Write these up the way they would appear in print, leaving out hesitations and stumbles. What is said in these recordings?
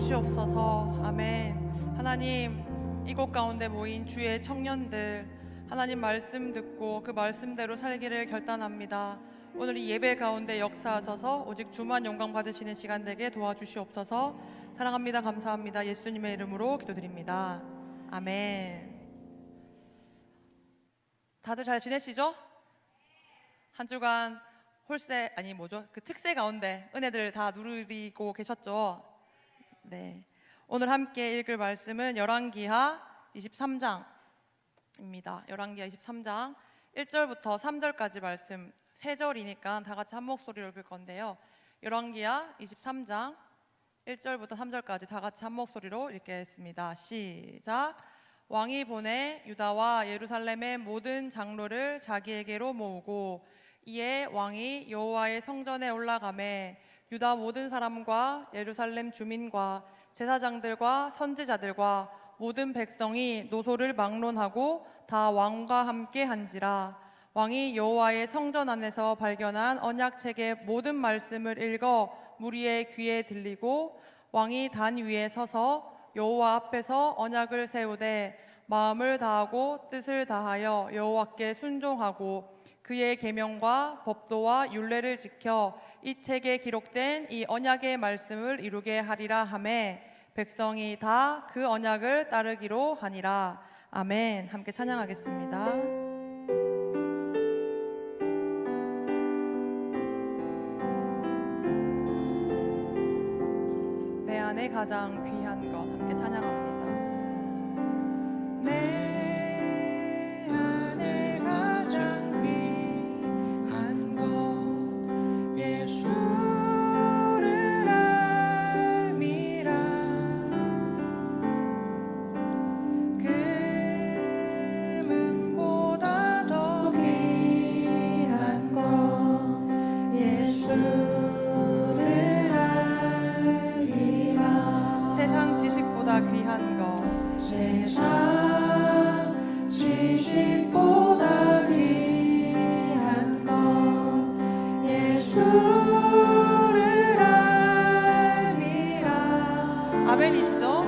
도와주시옵소서. 아멘. 하나님, 이곳 가운데 모인 주의 청년들, 하나님 말씀 듣고 그 말씀대로 살기를 결단합니다. 오늘 이 예배 가운데 역사하셔서 오직 주만 영광 받으시는 시간 되게 도와주시옵소서. 사랑합니다. 감사합니다. 예수님의 이름으로 기도드립니다. 아멘. 다들 잘 지내시죠? 한 주간 그 특세 가운데 은혜들 다 누리고 계셨죠? 네. 오늘 함께 읽을 말씀은 열왕기하 23장입니다. 열왕기하 23장 1절부터 3절까지 말씀, 3절이니까 다 같이 한 목소리로 읽을 건데요. 열왕기하 23장 1절부터 3절까지 다 같이 한 목소리로 읽겠습니다. 시작. 왕이 보내 유다와 예루살렘의 모든 장로를 자기에게로 모으고 이에 왕이 여호와의 성전에 올라가매 유다 모든 사람과 예루살렘 주민과 제사장들과 선지자들과 모든 백성이 노소를 막론하고 다 왕과 함께 한지라. 왕이 여호와의 성전 안에서 발견한 언약책의 모든 말씀을 읽어 무리의 귀에 들리고 왕이 단 위에 서서 여호와 앞에서 언약을 세우되 마음을 다하고 뜻을 다하여 여호와께 순종하고 그의 계명과 법도와 율례를 지켜 이 책에 기록된 이 언약의 말씀을 이루게 하리라 하매 백성이 다 그 언약을 따르기로 하니라. 아멘. 함께 찬양하겠습니다. 내 안에 가장 귀한 것 함께 찬양합니다. 내 안에 가장 귀한 것 예수를 알미라. 금은보다 더 귀한 것 예수를 알리라. 세상 지식보다 귀한 것 세상 지식보다 귀한 것 예수를 알미라. 아멘이시죠?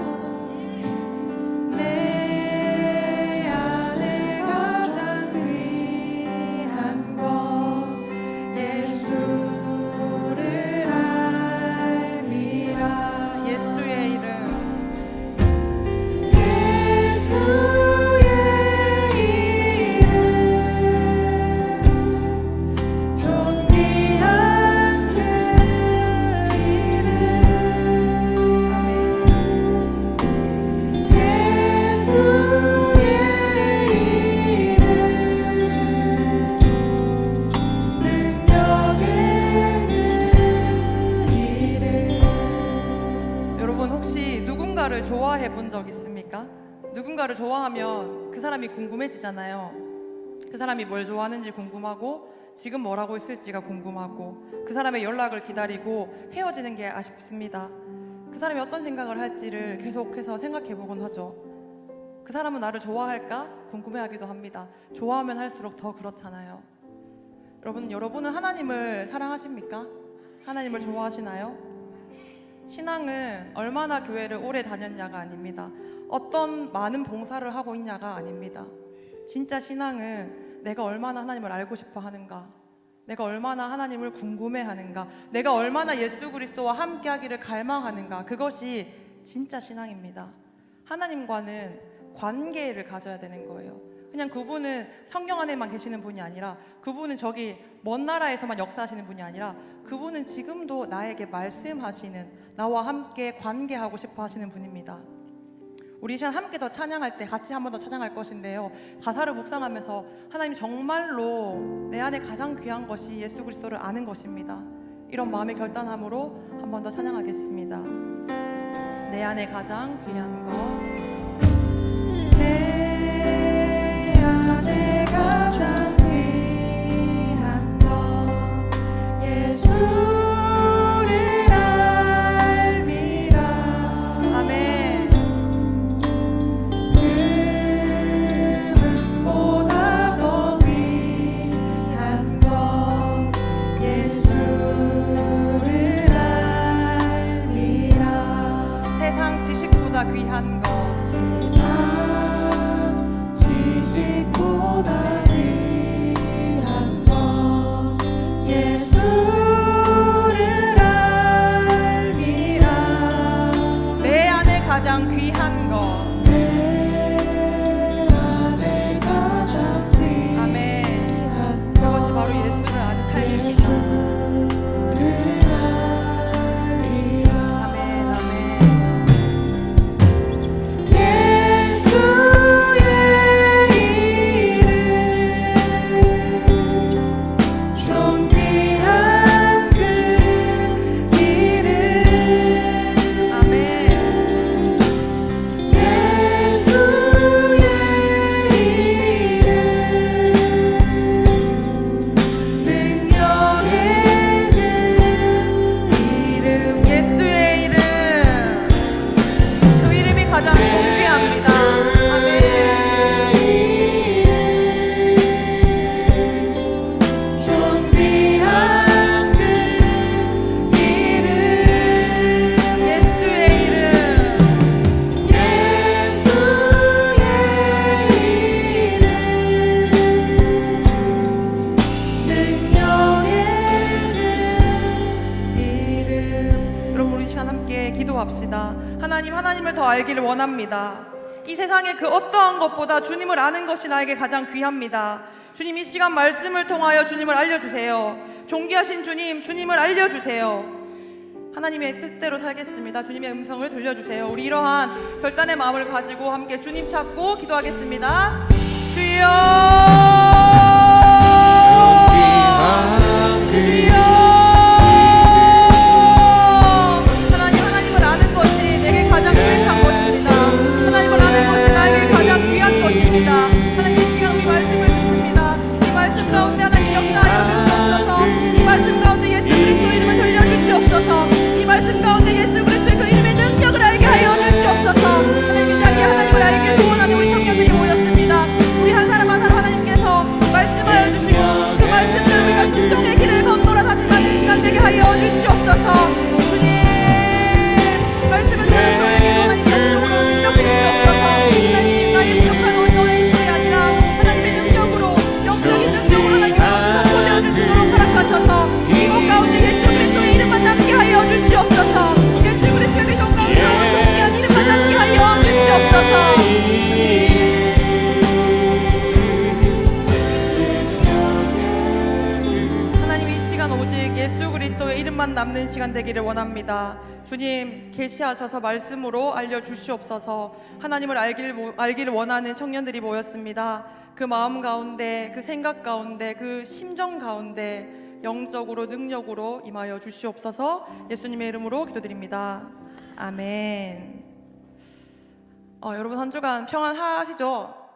내 안에 가장 귀한 것 예수를 알미라. 예수의 이름 좋아해 본 적 있습니까? 누군가를 좋아하면 그 사람이 궁금해지잖아요. 그 사람이 뭘 좋아하는지 궁금하고 지금 뭘 하고 있을지가 궁금하고 그 사람의 연락을 기다리고 헤어지는 게 아쉽습니다. 그 사람이 어떤 생각을 할지를 계속해서 생각해 보곤 하죠. 그 사람은 나를 좋아할까? 궁금해하기도 합니다. 좋아하면 할수록 더 그렇잖아요. 여러분은 하나님을 사랑하십니까? 하나님을 좋아하시나요? 신앙은 얼마나 교회를 오래 다녔냐가 아닙니다. 어떤 많은 봉사를 하고 있냐가 아닙니다. 진짜 신앙은 내가 얼마나 하나님을 알고 싶어 하는가, 내가 얼마나 하나님을 궁금해 하는가, 내가 얼마나 예수 그리스도와 함께 하기를 갈망하는가, 그것이 진짜 신앙입니다. 하나님과는 관계를 가져야 되는 거예요. 그냥 그분은 성경 안에만 계시는 분이 아니라, 그분은 저기 먼 나라에서만 역사하시는 분이 아니라, 그분은 지금도 나에게 말씀하시는, 나와 함께 관계하고 싶어 하시는 분입니다. 우리 시간 함께 더 찬양할 때 같이 한 번 더 찬양할 것인데요, 가사를 묵상하면서 하나님 정말로 내 안에 가장 귀한 것이 예수 그리스도를 아는 것입니다, 이런 마음의 결단함으로 한 번 더 찬양하겠습니다. 내 안에 가장 귀한 것, 내 안에 가장 귀한 것 예수를 알미라. 아멘. 금은보다 더 귀한 것 예수를 알미라. 세상 시간 함께 기도합시다. 하나님, 하나님을 더 알기를 원합니다. 이 세상의 그 어떠한 것보다 주님을 아는 것이 나에게 가장 귀합니다. 주님, 이 시간 말씀을 통하여 주님을 알려주세요. 존귀하신 주님, 주님을 알려주세요. 하나님의 뜻대로 살겠습니다. 주님의 음성을 들려주세요. 우리 이러한 결단의 마음을 가지고 함께 주님 찾고 기도하겠습니다. 주여, 주여. 하나님, 하나님을 아는 것이 내게 가장 유익한 것입니다. 하나님을 아는 것이 나에게 가장 귀한 것입니다. 하나님, 이 시간 우리 말씀을 듣습니다. 이 말씀 가운데 하나님 역사하여 주시옵소서. 이 말씀 가운데 예수 그리스도 이름을 돌려주시옵소서. 이 말씀 가운데 예수 그리스도의 그 이름의 능력을 알게 하여 주시옵소서. 하나님, 이 자리에 하나님을 알기를 소원하는 우리 청년들이 모였습니다. 우리 한 사람 한 사람 하나님께서 말씀하여 주시고 그 말씀을 우리가 순종의 길을 걷노라 다짐하는 시간 되게 하여 주시옵소서. 주님, 말씀을 듣는 저에게도 하나님 말씀으로 능력해 주시옵소서. 하나님, 나의 부족한 어린어의 힘이 아니라 하나님의 능력으로, 영적인 능력으로 하나님의 모든 선포되어 주시도록 허락하셔서 이곳 가운데 예수 그리스도의 이름만 남게 하여 주시옵소서. 예수 그리스도의 그 정가운데와 존귀한 이름만 남게 하여 주시옵소서. 오직 예수 그리스도의 이름만 남는 시간 되기를 원합니다. 주님, 계시하셔서 말씀으로 알려주시옵소서. 하나님을 알기를 원하는 청년들이 모였습니다. 그 마음 가운데, 그 생각 가운데, 그 심정 가운데 영적으로, 능력으로 임하여 주시옵소서. 예수님의 이름으로 기도드립니다. 아멘. 여러분, 한 주간 평안하시죠?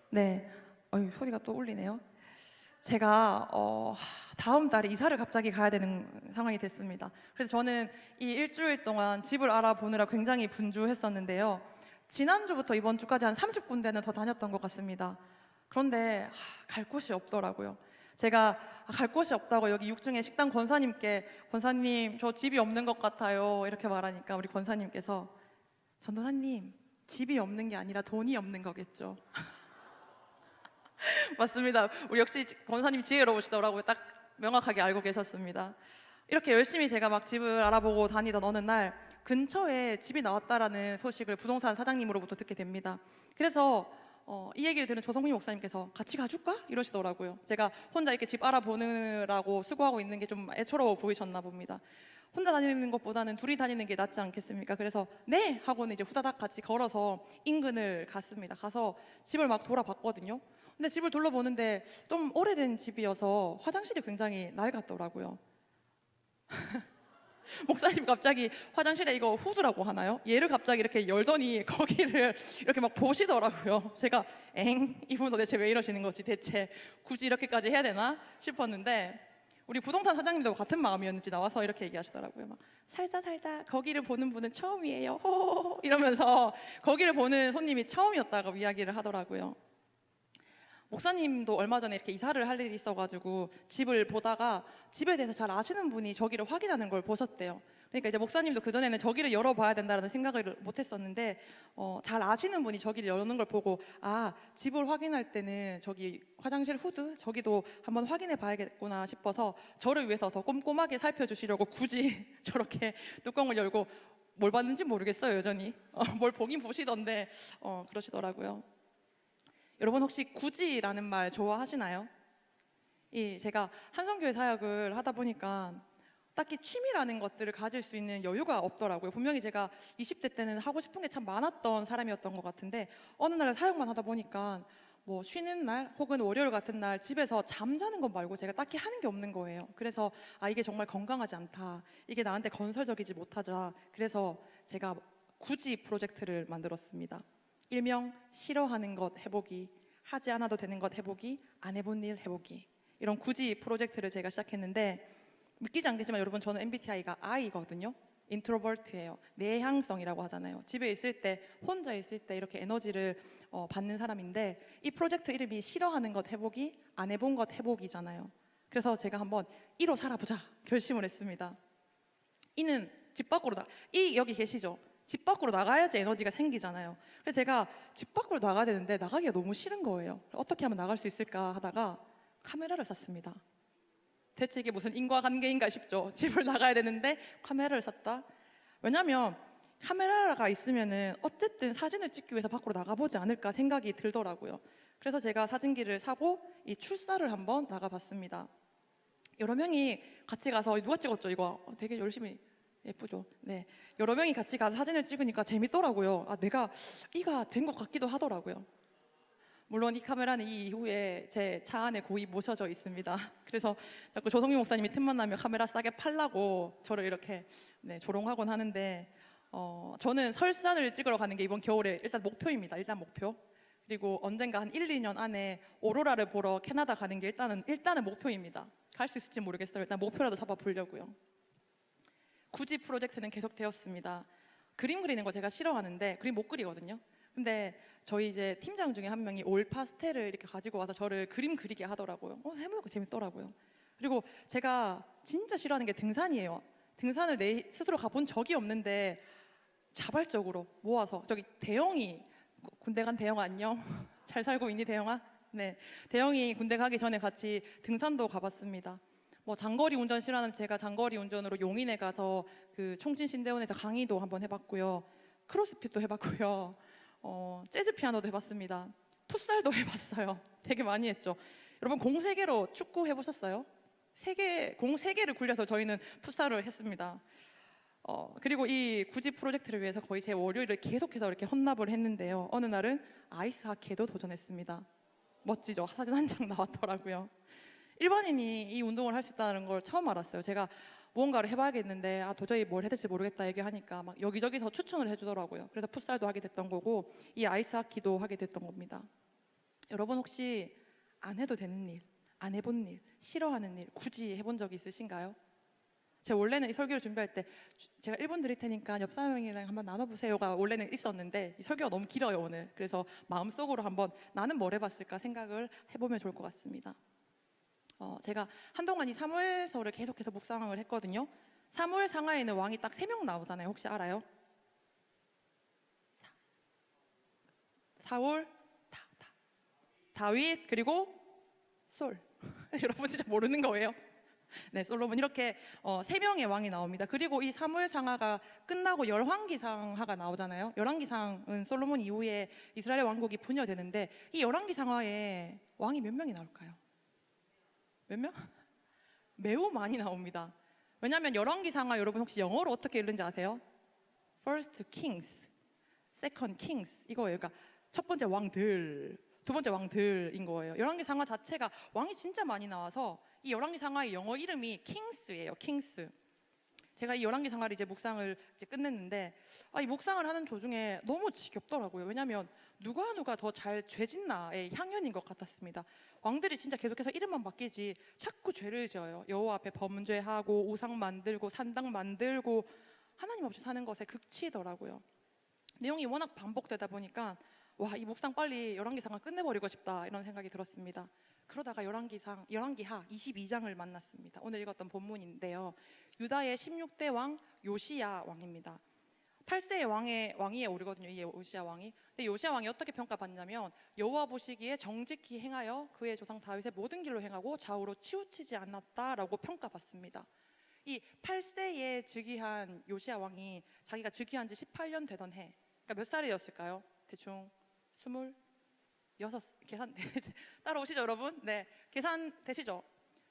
네. 소리가 또 울리네요. 제가 다음 달에 이사를 갑자기 가야 되는 상황이 됐습니다. 그래서 저는 이 일주일 동안 집을 알아보느라 굉장히 분주했었는데요. 지난주부터 이번 주까지 한 30군데는 더 다녔던 것 같습니다. 그런데 갈 곳이 없더라고요. 제가 갈 곳이 없다고 여기 6층의 식당 권사님께, 권사님 저 집이 없는 것 같아요 이렇게 말하니까 우리 권사님께서, 전도사님 집이 없는 게 아니라 돈이 없는 거겠죠. 맞습니다. 우리 역시 권사님 지혜로우시더라고요. 딱 명확하게 알고 계셨습니다. 이렇게 열심히 제가 막 집을 알아보고 다니던 어느 날 근처에 집이 나왔다라는 소식을 부동산 사장님으로부터 듣게 됩니다. 그래서 이 얘기를 들은 조성민 목사님께서 같이 가줄까? 이러시더라고요. 제가 혼자 이렇게 집 알아보느라고 수고하고 있는 게 좀 애처로워 보이셨나 봅니다. 혼자 다니는 것보다는 둘이 다니는 게 낫지 않겠습니까? 그래서 네! 하고는 이제 후다닥 같이 걸어서 인근을 갔습니다. 가서 집을 막 돌아봤거든요. 근데 집을 둘러보는데 좀 오래된 집이어서 화장실이 굉장히 낡았더라고요. 목사님 갑자기 화장실에 이거 후드라고 하나요? 얘를 갑자기 이렇게 열더니 거기를 이렇게 막 보시더라고요. 제가 이분 도대체 왜 이러시는 거지? 대체 굳이 이렇게까지 해야 되나 싶었는데 우리 부동산 사장님도 같은 마음이었는지 나와서 이렇게 얘기하시더라고요. 막 살다 거기를 보는 분은 처음이에요. 호호호 이러면서 거기를 보는 손님이 처음이었다고 이야기를 하더라고요. 목사님도 얼마 전에 이렇게 이사를 할 일이 있어가지고 집을 보다가 집에 대해서 잘 아시는 분이 저기를 확인하는 걸 보셨대요. 그러니까 이제 목사님도 그전에는 저기를 열어봐야 된다는 생각을 못했었는데 잘 아시는 분이 저기를 여는 걸 보고 집을 확인할 때는 저기 화장실 후드 저기도 한번 확인해 봐야겠구나 싶어서 저를 위해서 더 꼼꼼하게 살펴주시려고 굳이 저렇게 뚜껑을 열고 뭘 봤는지 모르겠어요. 여전히 뭘 보긴 보시던데 그러시더라고요. 여러분 혹시 굳이라는 말 좋아하시나요? 제가 한성교회 사역을 하다 보니까 딱히 취미라는 것들을 가질 수 있는 여유가 없더라고요. 분명히 제가 20대 때는 하고 싶은 게 참 많았던 사람이었던 것 같은데 어느 날 사역만 하다 보니까 뭐 쉬는 날 혹은 월요일 같은 날 집에서 잠자는 것 말고 제가 딱히 하는 게 없는 거예요. 그래서 이게 정말 건강하지 않다. 이게 나한테 건설적이지 못하자. 그래서 제가 굳이 프로젝트를 만들었습니다. 일명 싫어하는 것 해보기, 하지 않아도 되는 것 해보기, 안 해본 일 해보기, 이런 굳이 프로젝트를 제가 시작했는데 믿기지 않겠지만 여러분 저는 MBTI가 I거든요. 인트로버트예요. 내향성이라고 하잖아요. 집에 있을 때, 혼자 있을 때 이렇게 에너지를 받는 사람인데 이 프로젝트 이름이 싫어하는 것 해보기, 안 해본 것 해보기잖아요. 그래서 제가 한번 이로 살아보자 결심을 했습니다. 이는 집 밖으로 여기 계시죠? 집 밖으로 나가야지 에너지가 생기잖아요. 그래서 제가 집 밖으로 나가야 되는데 나가기가 너무 싫은 거예요. 어떻게 하면 나갈 수 있을까 하다가 카메라를 샀습니다. 대체 이게 무슨 인과관계인가 싶죠. 집을 나가야 되는데 카메라를 샀다. 왜냐면 카메라가 있으면은 어쨌든 사진을 찍기 위해서 밖으로 나가보지 않을까 생각이 들더라고요. 그래서 제가 사진기를 사고 이 출사를 한번 나가봤습니다. 여러 명이 같이 가서 누가 찍었죠 이거? 되게 열심히 예쁘죠. 네, 여러 명이 같이 가서 사진을 찍으니까 재밌더라고요. 아, 내가 이가 된 것 같기도 하더라고요. 물론 이 카메라는 이 이후에 제 차 안에 고이 모셔져 있습니다. 그래서 자꾸 조성민 목사님이 틈만 나면 카메라 싸게 팔라고 저를 이렇게 네, 조롱하곤 하는데 저는 설산을 찍으러 가는 게 이번 겨울에 일단 목표입니다. 일단 목표. 그리고 언젠가 한 1, 2년 안에 오로라를 보러 캐나다 가는 게 일단은 목표입니다. 갈 수 있을지 모르겠어요. 일단 목표라도 잡아보려고요. 굳이 프로젝트는 계속되었습니다. 그림 그리는 거 제가 싫어하는데 그림 못 그리거든요. 근데 저희 이제 팀장 중에 한 명이 올 파스텔을 이렇게 가지고 와서 저를 그림 그리게 하더라고요. 해보니까 재밌더라고요. 그리고 제가 진짜 싫어하는 게 등산이에요. 등산을 내 스스로 가본 적이 없는데 자발적으로 모아서 저기 대영이 군대 간 대영아 안녕. 잘 살고 있니 대영아? 네, 대영이 군대 가기 전에 같이 등산도 가봤습니다. 뭐 장거리 운전 싫어하는 제가 장거리 운전으로 용인에 가서 그 총진신대원에서 강의도 한번 해봤고요. 크로스핏도 해봤고요. 재즈 피아노도 해봤습니다. 풋살도 해봤어요. 되게 많이 했죠. 여러분 공 3개로 축구 해보셨어요? 공 3개를 굴려서 저희는 풋살을 했습니다. 그리고 이 구지 프로젝트를 위해서 거의 제 월요일을 계속해서 이렇게 헌납을 했는데요. 어느 날은 아이스 하키에도 도전했습니다. 멋지죠? 사진 한 장 나왔더라고요. 일반인이 이 운동을 할 수 있다는 걸 처음 알았어요. 제가 무언가를 해봐야겠는데 도저히 뭘 해야 될지 모르겠다 얘기하니까 막 여기저기서 추천을 해주더라고요. 그래서 풋살도 하게 됐던 거고 이 아이스 하키도 하게 됐던 겁니다. 여러분 혹시 안 해도 되는 일, 안 해본 일, 싫어하는 일 굳이 해본 적이 있으신가요? 제가 원래는 이 설교를 준비할 때 제가 1분 드릴 테니까 옆 사람이랑 한번 나눠보세요가 원래는 있었는데 이 설교가 너무 길어요 오늘. 그래서 마음속으로 한번 나는 뭘 해봤을까 생각을 해보면 좋을 것 같습니다. 제가 한동안 이 사무엘서를 계속해서 묵상을 했거든요. 사무엘 상하에는 왕이 딱 3명 나오잖아요. 혹시 알아요? 사울, 다윗, 그리고 솔. 여러분 진짜 모르는 거예요? 네, 솔로몬 이렇게 3명의 왕이 나옵니다. 그리고 이 사무엘 상하가 끝나고 열왕기상하가 나오잖아요. 열왕기상은 솔로몬 이후에 이스라엘 왕국이 분열되는데 이 열왕기상하에 왕이 몇 명이 나올까요? 몇 명? 매우 많이 나옵니다. 왜냐하면 열왕기상하 여러분 혹시 영어로 어떻게 읽는지 아세요? First Kings, Second Kings 이거예요. 그러니까 첫 번째 왕들, 두 번째 왕들인 거예요. 열왕기상하 자체가 왕이 진짜 많이 나와서 이 열왕기상하의 영어 이름이 킹스예요. 킹스. 제가 이 열왕기상하를 이제 묵상을 이제 끝냈는데 이 묵상을 하는 도중에 너무 지겹더라고요. 왜냐하면 누가 더 잘 죄짓나의 향연인 것 같았습니다. 왕들이 진짜 계속해서 이름만 바뀌지 자꾸 죄를 지어요. 여호와 앞에 범죄하고 우상 만들고 산당 만들고 하나님 없이 사는 것에 극치더라고요. 내용이 워낙 반복되다 보니까 이 묵상 빨리 열왕기상을 끝내버리고 싶다 이런 생각이 들었습니다. 그러다가 열왕기하 22장을 만났습니다. 오늘 읽었던 본문인데요. 유다의 16대 왕 요시야 왕입니다. 8세의 왕위에 오르거든요. 이 요시야 왕이. 근데 요시야 왕이 어떻게 평가받냐면 여호와 보시기에 정직히 행하여 그의 조상 다윗의 모든 길로 행하고 좌우로 치우치지 않았다라고 평가받습니다. 이 8세에 즉위한 요시야 왕이 자기가 즉위한 지 18년 되던 해, 그러니까 몇 살이었을까요? 대충 26 계산 따라오시죠 여러분? 네, 계산 되시죠?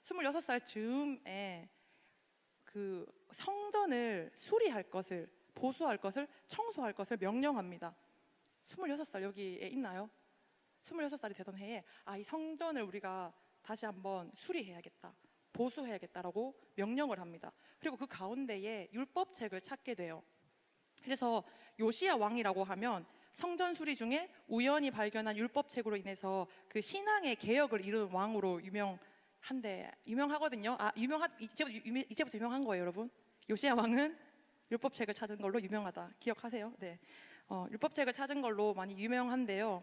26살 즈음에 그 성전을 수리할 것을, 보수할 것을, 청소할 것을 명령합니다. 26살 여기에 있나요? 26살이 되던 해에 이 성전을 우리가 다시 한번 수리해야겠다, 보수해야겠다라고 명령을 합니다. 그리고 그 가운데에 율법책을 찾게 돼요. 그래서 요시야 왕이라고 하면 성전 수리 중에 우연히 발견한 율법책으로 인해서 그 신앙의 개혁을 이룬 왕으로 유명하거든요. 이제부터 유명한 거예요, 여러분. 요시야 왕은 율법책을 찾은 걸로 유명하다. 기억하세요? 네. 율법책을 찾은 걸로 많이 유명한데요.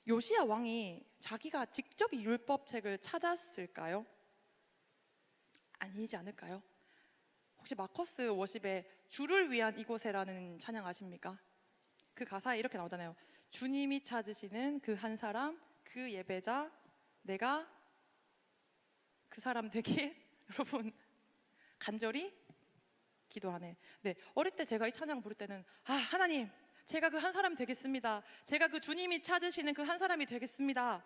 요시야 왕이 자기가 직접 이 율법책을 찾았을까요? 아니지 않을까요? 혹시 마커스 워십의 주를 위한 이곳에라는 찬양 아십니까? 그 가사에 이렇게 나오잖아요. 주님이 찾으시는 그 한 사람, 그 예배자, 내가 그 사람 되길 여러분 간절히 기도하네. 네, 어릴 때 제가 이 찬양 부를 때는 하나님, 제가 그 한 사람이 되겠습니다. 제가 그 주님이 찾으시는 그 한 사람이 되겠습니다.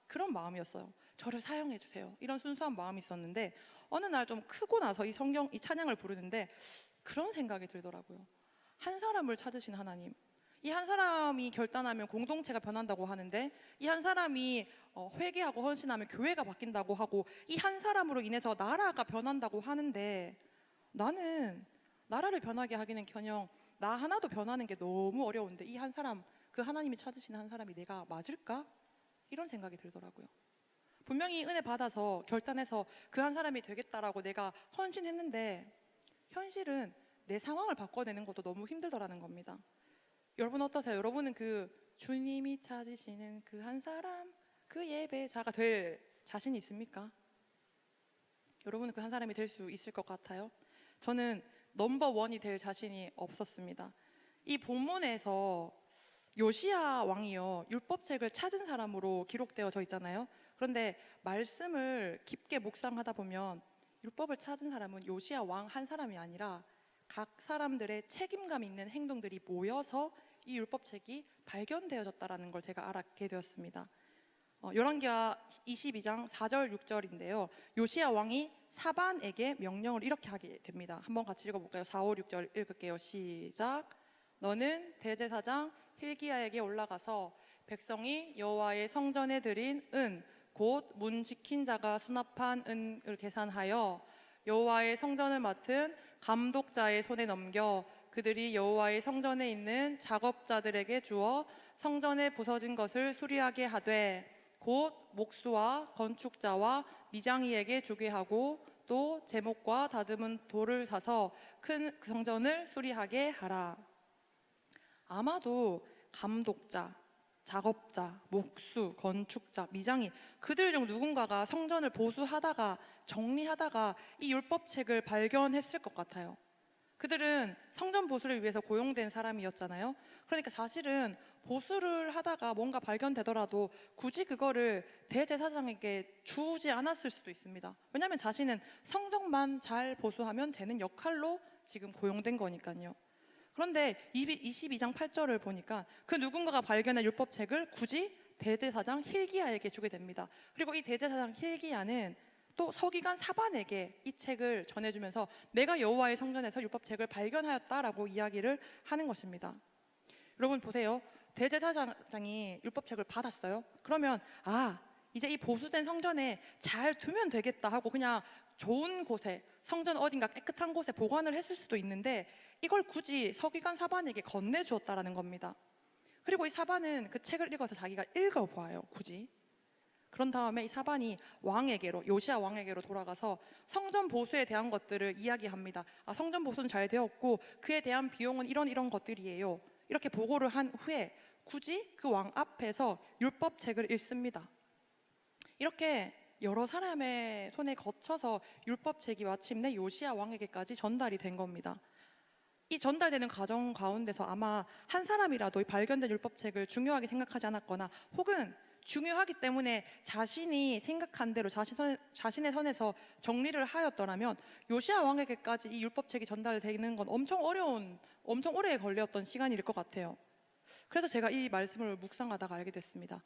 그런 마음이었어요. 저를 사용해 주세요. 이런 순수한 마음이 있었는데 어느 날 좀 크고 나서 이 찬양을 부르는데 그런 생각이 들더라고요. 한 사람을 찾으신 하나님, 이 한 사람이 결단하면 공동체가 변한다고 하는데 이 한 사람이 회개하고 헌신하면 교회가 바뀐다고 하고 이 한 사람으로 인해서 나라가 변한다고 하는데 나는 나라를 변하게 하기는커녕 나 하나도 변하는 게 너무 어려운데 이 한 사람, 그 하나님이 찾으시는 한 사람이 내가 맞을까? 이런 생각이 들더라고요. 분명히 은혜 받아서 결단해서 그 한 사람이 되겠다라고 내가 헌신했는데 현실은 내 상황을 바꿔내는 것도 너무 힘들더라는 겁니다. 여러분 어떠세요? 여러분은 그 주님이 찾으시는 그 한 사람, 그 예배자가 될 자신이 있습니까? 여러분은 그 한 사람이 될 수 있을 것 같아요? 저는 넘버 원이 될 자신이 없었습니다. 이 본문에서 요시야 왕이요 율법책을 찾은 사람으로 기록되어져 있잖아요. 그런데 말씀을 깊게 묵상하다 보면 율법을 찾은 사람은 요시야 왕 한 사람이 아니라 각 사람들의 책임감 있는 행동들이 모여서 이 율법책이 발견되어졌다라는 걸 제가 알게 되었습니다. 열왕기하 22장 4절 6절인데요. 요시야 왕이 사반에게 명령을 이렇게 하게 됩니다. 한번 같이 읽어볼까요? 4, 5, 6절 읽을게요. 시작. 너는 대제사장 hil기야에게 올라가서 백성이 여호와의 성전에 드린 은 곧 문 지킨 자가 수납한 은을 계산하여 여호와의 성전을 맡은 감독자의 손에 넘겨 그들이 여호와의 성전에 있는 작업자들에게 주어 성전에 부서진 것을 수리하게 하되 곧 목수와 건축자와 미장이에게 주게 하고 또 제목과 다듬은 돌을 사서 큰 성전을 수리하게 하라. 아마도 감독자, 작업자, 목수, 건축자, 미장이 그들 중 누군가가 성전을 보수하다가 정리하다가 이 율법책을 발견했을 것 같아요. 그들은 성전 보수를 위해서 고용된 사람이었잖아요. 그러니까 사실은 보수를 하다가 뭔가 발견되더라도 굳이 그거를 대제사장에게 주지 않았을 수도 있습니다. 왜냐하면 자신은 성전만 잘 보수하면 되는 역할로 지금 고용된 거니까요. 그런데 22장 8절을 보니까 그 누군가가 발견한 율법책을 굳이 대제사장 hil기야에게 주게 됩니다. 그리고 이 대제사장 hil기야는 또 서기관 사반에게 이 책을 전해주면서 내가 여호와의 성전에서 율법책을 발견하였다라고 이야기를 하는 것입니다. 여러분 보세요. 대제사장이 율법책을 받았어요. 그러면 이제 이 보수된 성전에 잘 두면 되겠다 하고 그냥 좋은 곳에 성전 어딘가 깨끗한 곳에 보관을 했을 수도 있는데 이걸 굳이 서기관 사반에게 건네주었다라는 겁니다. 그리고 이 사반은 그 책을 읽어서 자기가 읽어보아요. 굳이. 그런 다음에 이 사반이 왕에게로, 요시야 왕에게로 돌아가서 성전 보수에 대한 것들을 이야기합니다. 성전 보수는 잘 되었고 그에 대한 비용은 이런 것들이에요. 이렇게 보고를 한 후에 굳이 그 왕 앞에서 율법책을 읽습니다. 이렇게 여러 사람의 손에 거쳐서 율법책이 마침내 요시야 왕에게까지 전달이 된 겁니다. 이 전달되는 과정 가운데서 아마 한 사람이라도 이 발견된 율법책을 중요하게 생각하지 않았거나 혹은 중요하기 때문에 자신이 생각한 대로 자신의 선에서 정리를 하였더라면 요시야 왕에게까지 이 율법책이 전달되는 건 엄청 오래 걸렸던 시간일 것 같아요. 그래서 제가 이 말씀을 묵상하다가 알게 됐습니다.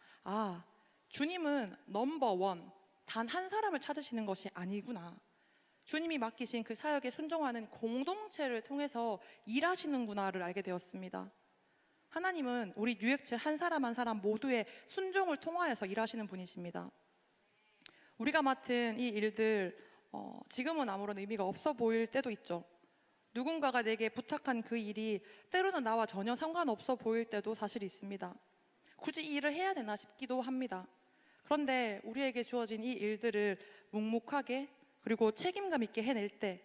주님은 넘버 원, 단 한 사람을 찾으시는 것이 아니구나. 주님이 맡기신 그 사역에 순종하는 공동체를 통해서 일하시는구나를 알게 되었습니다. 하나님은 우리 뉴액츠 한 사람 한 사람 모두의 순종을 통하여서 일하시는 분이십니다. 우리가 맡은 이 일들 지금은 아무런 의미가 없어 보일 때도 있죠. 누군가가 내게 부탁한 그 일이 때로는 나와 전혀 상관없어 보일 때도 사실 있습니다. 굳이 이 일을 해야 되나 싶기도 합니다. 그런데 우리에게 주어진 이 일들을 묵묵하게 그리고 책임감 있게 해낼 때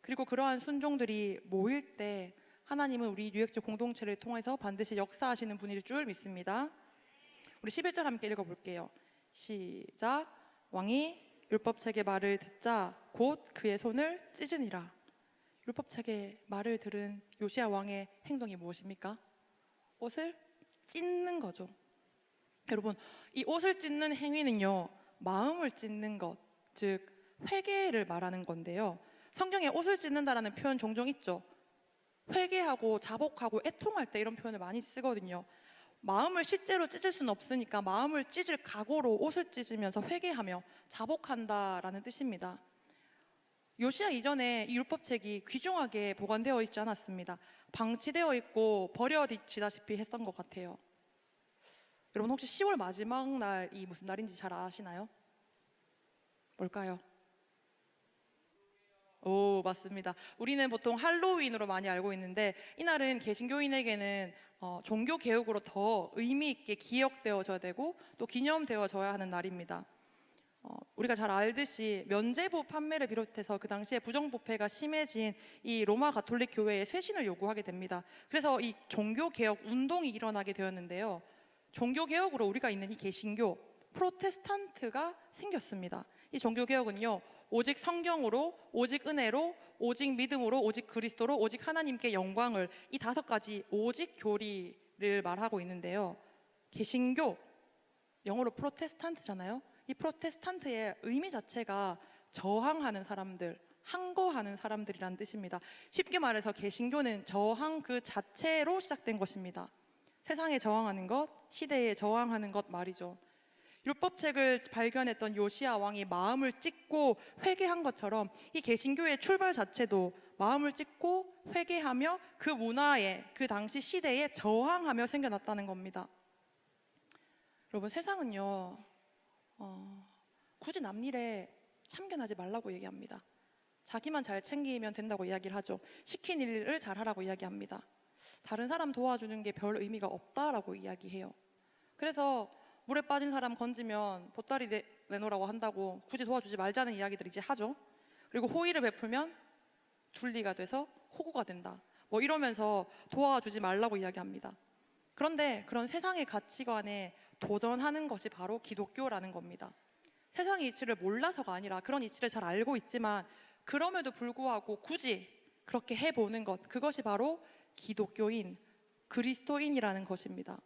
그리고 그러한 순종들이 모일 때 하나님은 우리 뉴액츠 공동체를 통해서 반드시 역사하시는 분일 줄 믿습니다. 우리 11절 함께 읽어볼게요. 시작. 왕이 율법책의 말을 듣자 곧 그의 손을 찢으니라. 율법책의 말을 들은 요시야 왕의 행동이 무엇입니까? 옷을 찢는 거죠. 여러분, 이 옷을 찢는 행위는요, 마음을 찢는 것, 즉 회개를 말하는 건데요. 성경에 옷을 찢는다라는 표현 종종 있죠. 회개하고 자복하고 애통할 때 이런 표현을 많이 쓰거든요. 마음을 실제로 찢을 수는 없으니까 마음을 찢을 각오로 옷을 찢으면서 회개하며 자복한다라는 뜻입니다. 요시야 이전에 이 율법책이 귀중하게 보관되어 있지 않았습니다. 방치되어 있고 버려지다시피 했던 것 같아요. 여러분 혹시 10월 마지막 날이 무슨 날인지 잘 아시나요? 뭘까요? 오, 맞습니다. 우리는 보통 할로윈으로 많이 알고 있는데 이날은 개신교인에게는 종교 개혁으로 더 의미 있게 기억되어져야 되고 또 기념되어져야 하는 날입니다. 우리가 잘 알듯이 면죄부 판매를 비롯해서 그 당시에 부정부패가 심해진 이 로마 가톨릭 교회에 쇄신을 요구하게 됩니다. 그래서 이 종교 개혁 운동이 일어나게 되었는데요. 종교 개혁으로 우리가 있는 이 개신교 프로테스탄트가 생겼습니다. 이 종교 개혁은요, 오직 성경으로, 오직 은혜로, 오직 믿음으로, 오직 그리스도로, 오직 하나님께 영광을, 이 5가지 오직 교리를 말하고 있는데요. 개신교, 영어로 프로테스탄트잖아요. 이 프로테스탄트의 의미 자체가 저항하는 사람들, 항거하는 사람들이란 뜻입니다. 쉽게 말해서 개신교는 저항 그 자체로 시작된 것입니다. 세상에 저항하는 것, 시대에 저항하는 것 말이죠. 율법책을 발견했던 요시야 왕이 마음을 찢고 회개한 것처럼 이 개신교의 출발 자체도 마음을 찢고 회개하며 그 문화에, 그 당시 시대에 저항하며 생겨났다는 겁니다. 여러분, 세상은요, 굳이 남 일에 참견하지 말라고 얘기합니다. 자기만 잘 챙기면 된다고 이야기를 하죠. 시킨 일을 잘 하라고 이야기합니다. 다른 사람 도와주는 게 별 의미가 없다라고 이야기해요. 그래서 물에 빠진 사람 건지면 보따리 내놓으라고 한다고 굳이 도와주지 말자는 이야기들 이제 하죠. 그리고 호의를 베풀면 둘리가 돼서 호구가 된다. 뭐 이러면서 도와주지 말라고 이야기합니다. 그런데 그런 세상의 가치관에 도전하는 것이 바로 기독교라는 겁니다. 세상의 이치를 몰라서가 아니라 그런 이치를 잘 알고 있지만 그럼에도 불구하고 굳이 그렇게 해보는 것, 그것이 바로 기독교인, 그리스도인이라는 것입니다.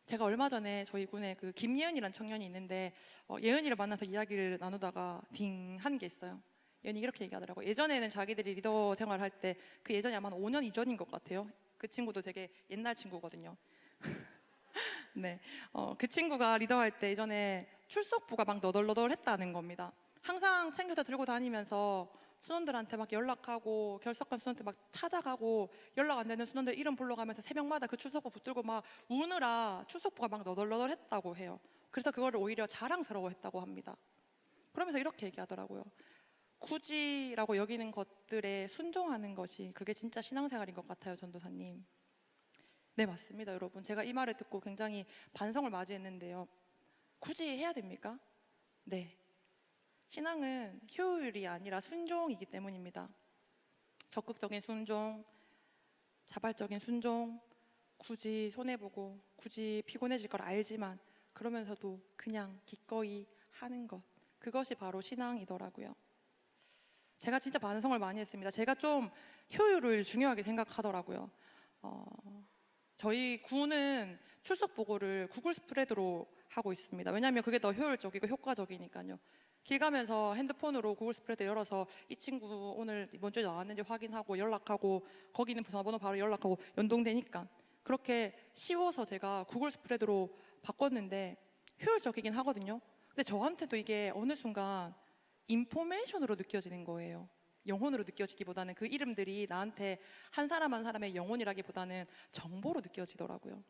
제가 얼마 전에 저희 군에 그 김예은이라는 청년이 있는데 예은이를 만나서 이야기를 나누다가 딩 한 게 있어요. 예은이 이렇게 얘기하더라고요. 예전에는 자기들이 리더 생활할 때, 그 예전이 아마 한 5년 이전인 것 같아요. 그 친구도 되게 옛날 친구거든요. 네, 그 친구가 리더할 때 예전에 출석부가 막 너덜너덜했다는 겁니다. 항상 챙겨서 들고 다니면서 수원들한테 막 연락하고 결석한 수원들 막 찾아가고 연락 안 되는 수원들 이름 불러가면서 새벽마다 그 출석부 붙들고 막 우느라 출석부가 막 너덜너덜했다고 해요. 그래서 그거를 오히려 자랑스러워했다고 합니다. 그러면서 이렇게 얘기하더라고요. 굳이라고 여기는 것들에 순종하는 것이 그게 진짜 신앙생활인 것 같아요, 전도사님. 네, 맞습니다, 여러분. 제가 이 말을 듣고 굉장히 반성을 맞이했는데요. 굳이 해야 됩니까? 네. 신앙은 효율이 아니라 순종이기 때문입니다. 적극적인 순종, 자발적인 순종, 굳이 손해보고 굳이 피곤해질 걸 알지만 그러면서도 그냥 기꺼이 하는 것, 그것이 바로 신앙이더라고요. 제가 진짜 반성을 많이 했습니다. 제가 좀 효율을 중요하게 생각하더라고요. 저희 군은 출석 보고를 구글 스프레드로 하고 있습니다. 왜냐하면 그게 더 효율적이고 효과적이니까요. 길 가면서 핸드폰으로 구글 스프레드 열어서 이 친구 오늘 이번 주에 나왔는지 확인하고 연락하고 거기는 전화번호 바로 연락하고 연동되니까 그렇게 쉬워서 제가 구글 스프레드로 바꿨는데 효율적이긴 하거든요. 근데 저한테도 이게 어느 순간 인포메이션으로 느껴지는 거예요. 영혼으로 느껴지기보다는 그 이름들이 나한테 한 사람 한 사람의 영혼이라기보다는 정보로 느껴지더라고요.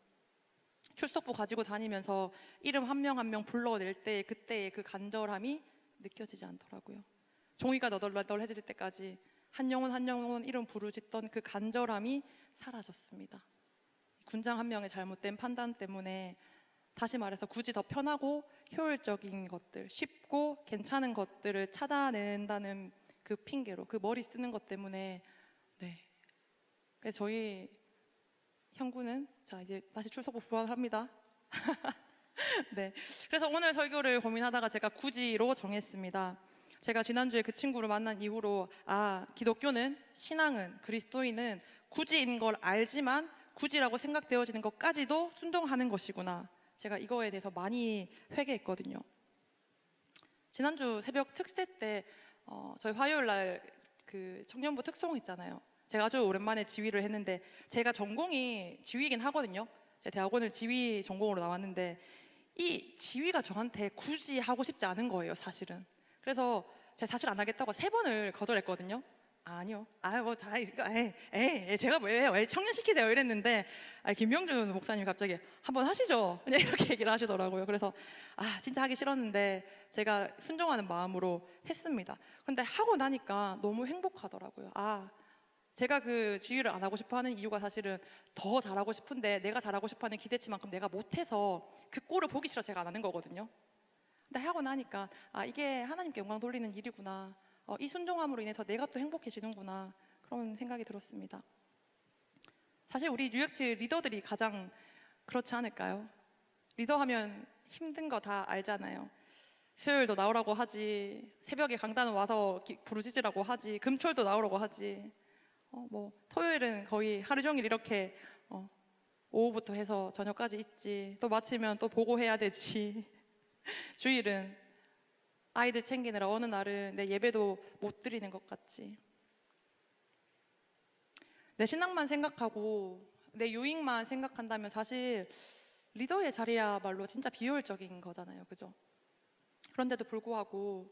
출석부 가지고 다니면서 이름 한 명 한 명 불러낼 때 그때의 그 간절함이 느껴지지 않더라고요. 종이가 너덜너덜해질 때까지 한 영혼 한 영혼 이름 부르짖던 그 간절함이 사라졌습니다. 군장 한 명의 잘못된 판단 때문에 다시 말해서 굳이 더 편하고 효율적인 것들, 쉽고 괜찮은 것들을 찾아낸다는 그 핑계로, 그 머리 쓰는 것 때문에 저희 형구는 자 이제 다시 출석부 부활합니다. 네, 그래서 오늘 설교를 고민하다가 제가 굳이로 정했습니다. 제가 지난주에 그 친구를 만난 이후로 기독교는, 신앙은, 그리스도인은 굳이인 걸 알지만 굳이라고 생각되어지는 것까지도 순종하는 것이구나. 제가 이거에 대해서 많이 회개했거든요. 지난주 새벽 특세 때 저희 화요일 날 그 청년부 특송 있잖아요. 제가 아주 오랜만에 지휘를 했는데 제가 전공이 지휘이긴 하거든요. 제 대학원을 지휘 전공으로 나왔는데 이 지휘가 저한테 굳이 하고 싶지 않은 거예요, 사실은. 그래서 제가 사실 안 하겠다고 3번을 거절했거든요. 아니요. 뭐 다 이거 제가 왜 청년시키세요 이랬는데 김병준 목사님이 갑자기 한번 하시죠. 그냥 이렇게 얘기를 하시더라고요. 그래서 진짜 하기 싫었는데 제가 순종하는 마음으로 했습니다. 그런데 하고 나니까 너무 행복하더라고요. 제가 그 지휘를 안 하고 싶어 하는 이유가 사실은 더 잘하고 싶은데 내가 잘하고 싶어 하는 기대치만큼 내가 못해서 그 꼴을 보기 싫어 제가 안 하는 거거든요. 근데 하고 나니까 이게 하나님께 영광 돌리는 일이구나. 이 순종함으로 인해서 내가 또 행복해지는구나. 그런 생각이 들었습니다. 사실 우리 뉴욕치 리더들이 가장 그렇지 않을까요? 리더하면 힘든 거 다 알잖아요. 수요일도 나오라고 하지, 새벽에 강단은 와서 부르짖으라고 하지, 금초일도 나오라고 하지, 뭐 토요일은 거의 하루 종일 이렇게 오후부터 해서 저녁까지 있지, 또 마치면 또 보고해야 되지. 주일은 아이들 챙기느라 어느 날은 내 예배도 못 드리는 것 같지. 내 신앙만 생각하고 내 유익만 생각한다면 사실 리더의 자리야말로 진짜 비효율적인 거잖아요, 그죠? 그런데도 불구하고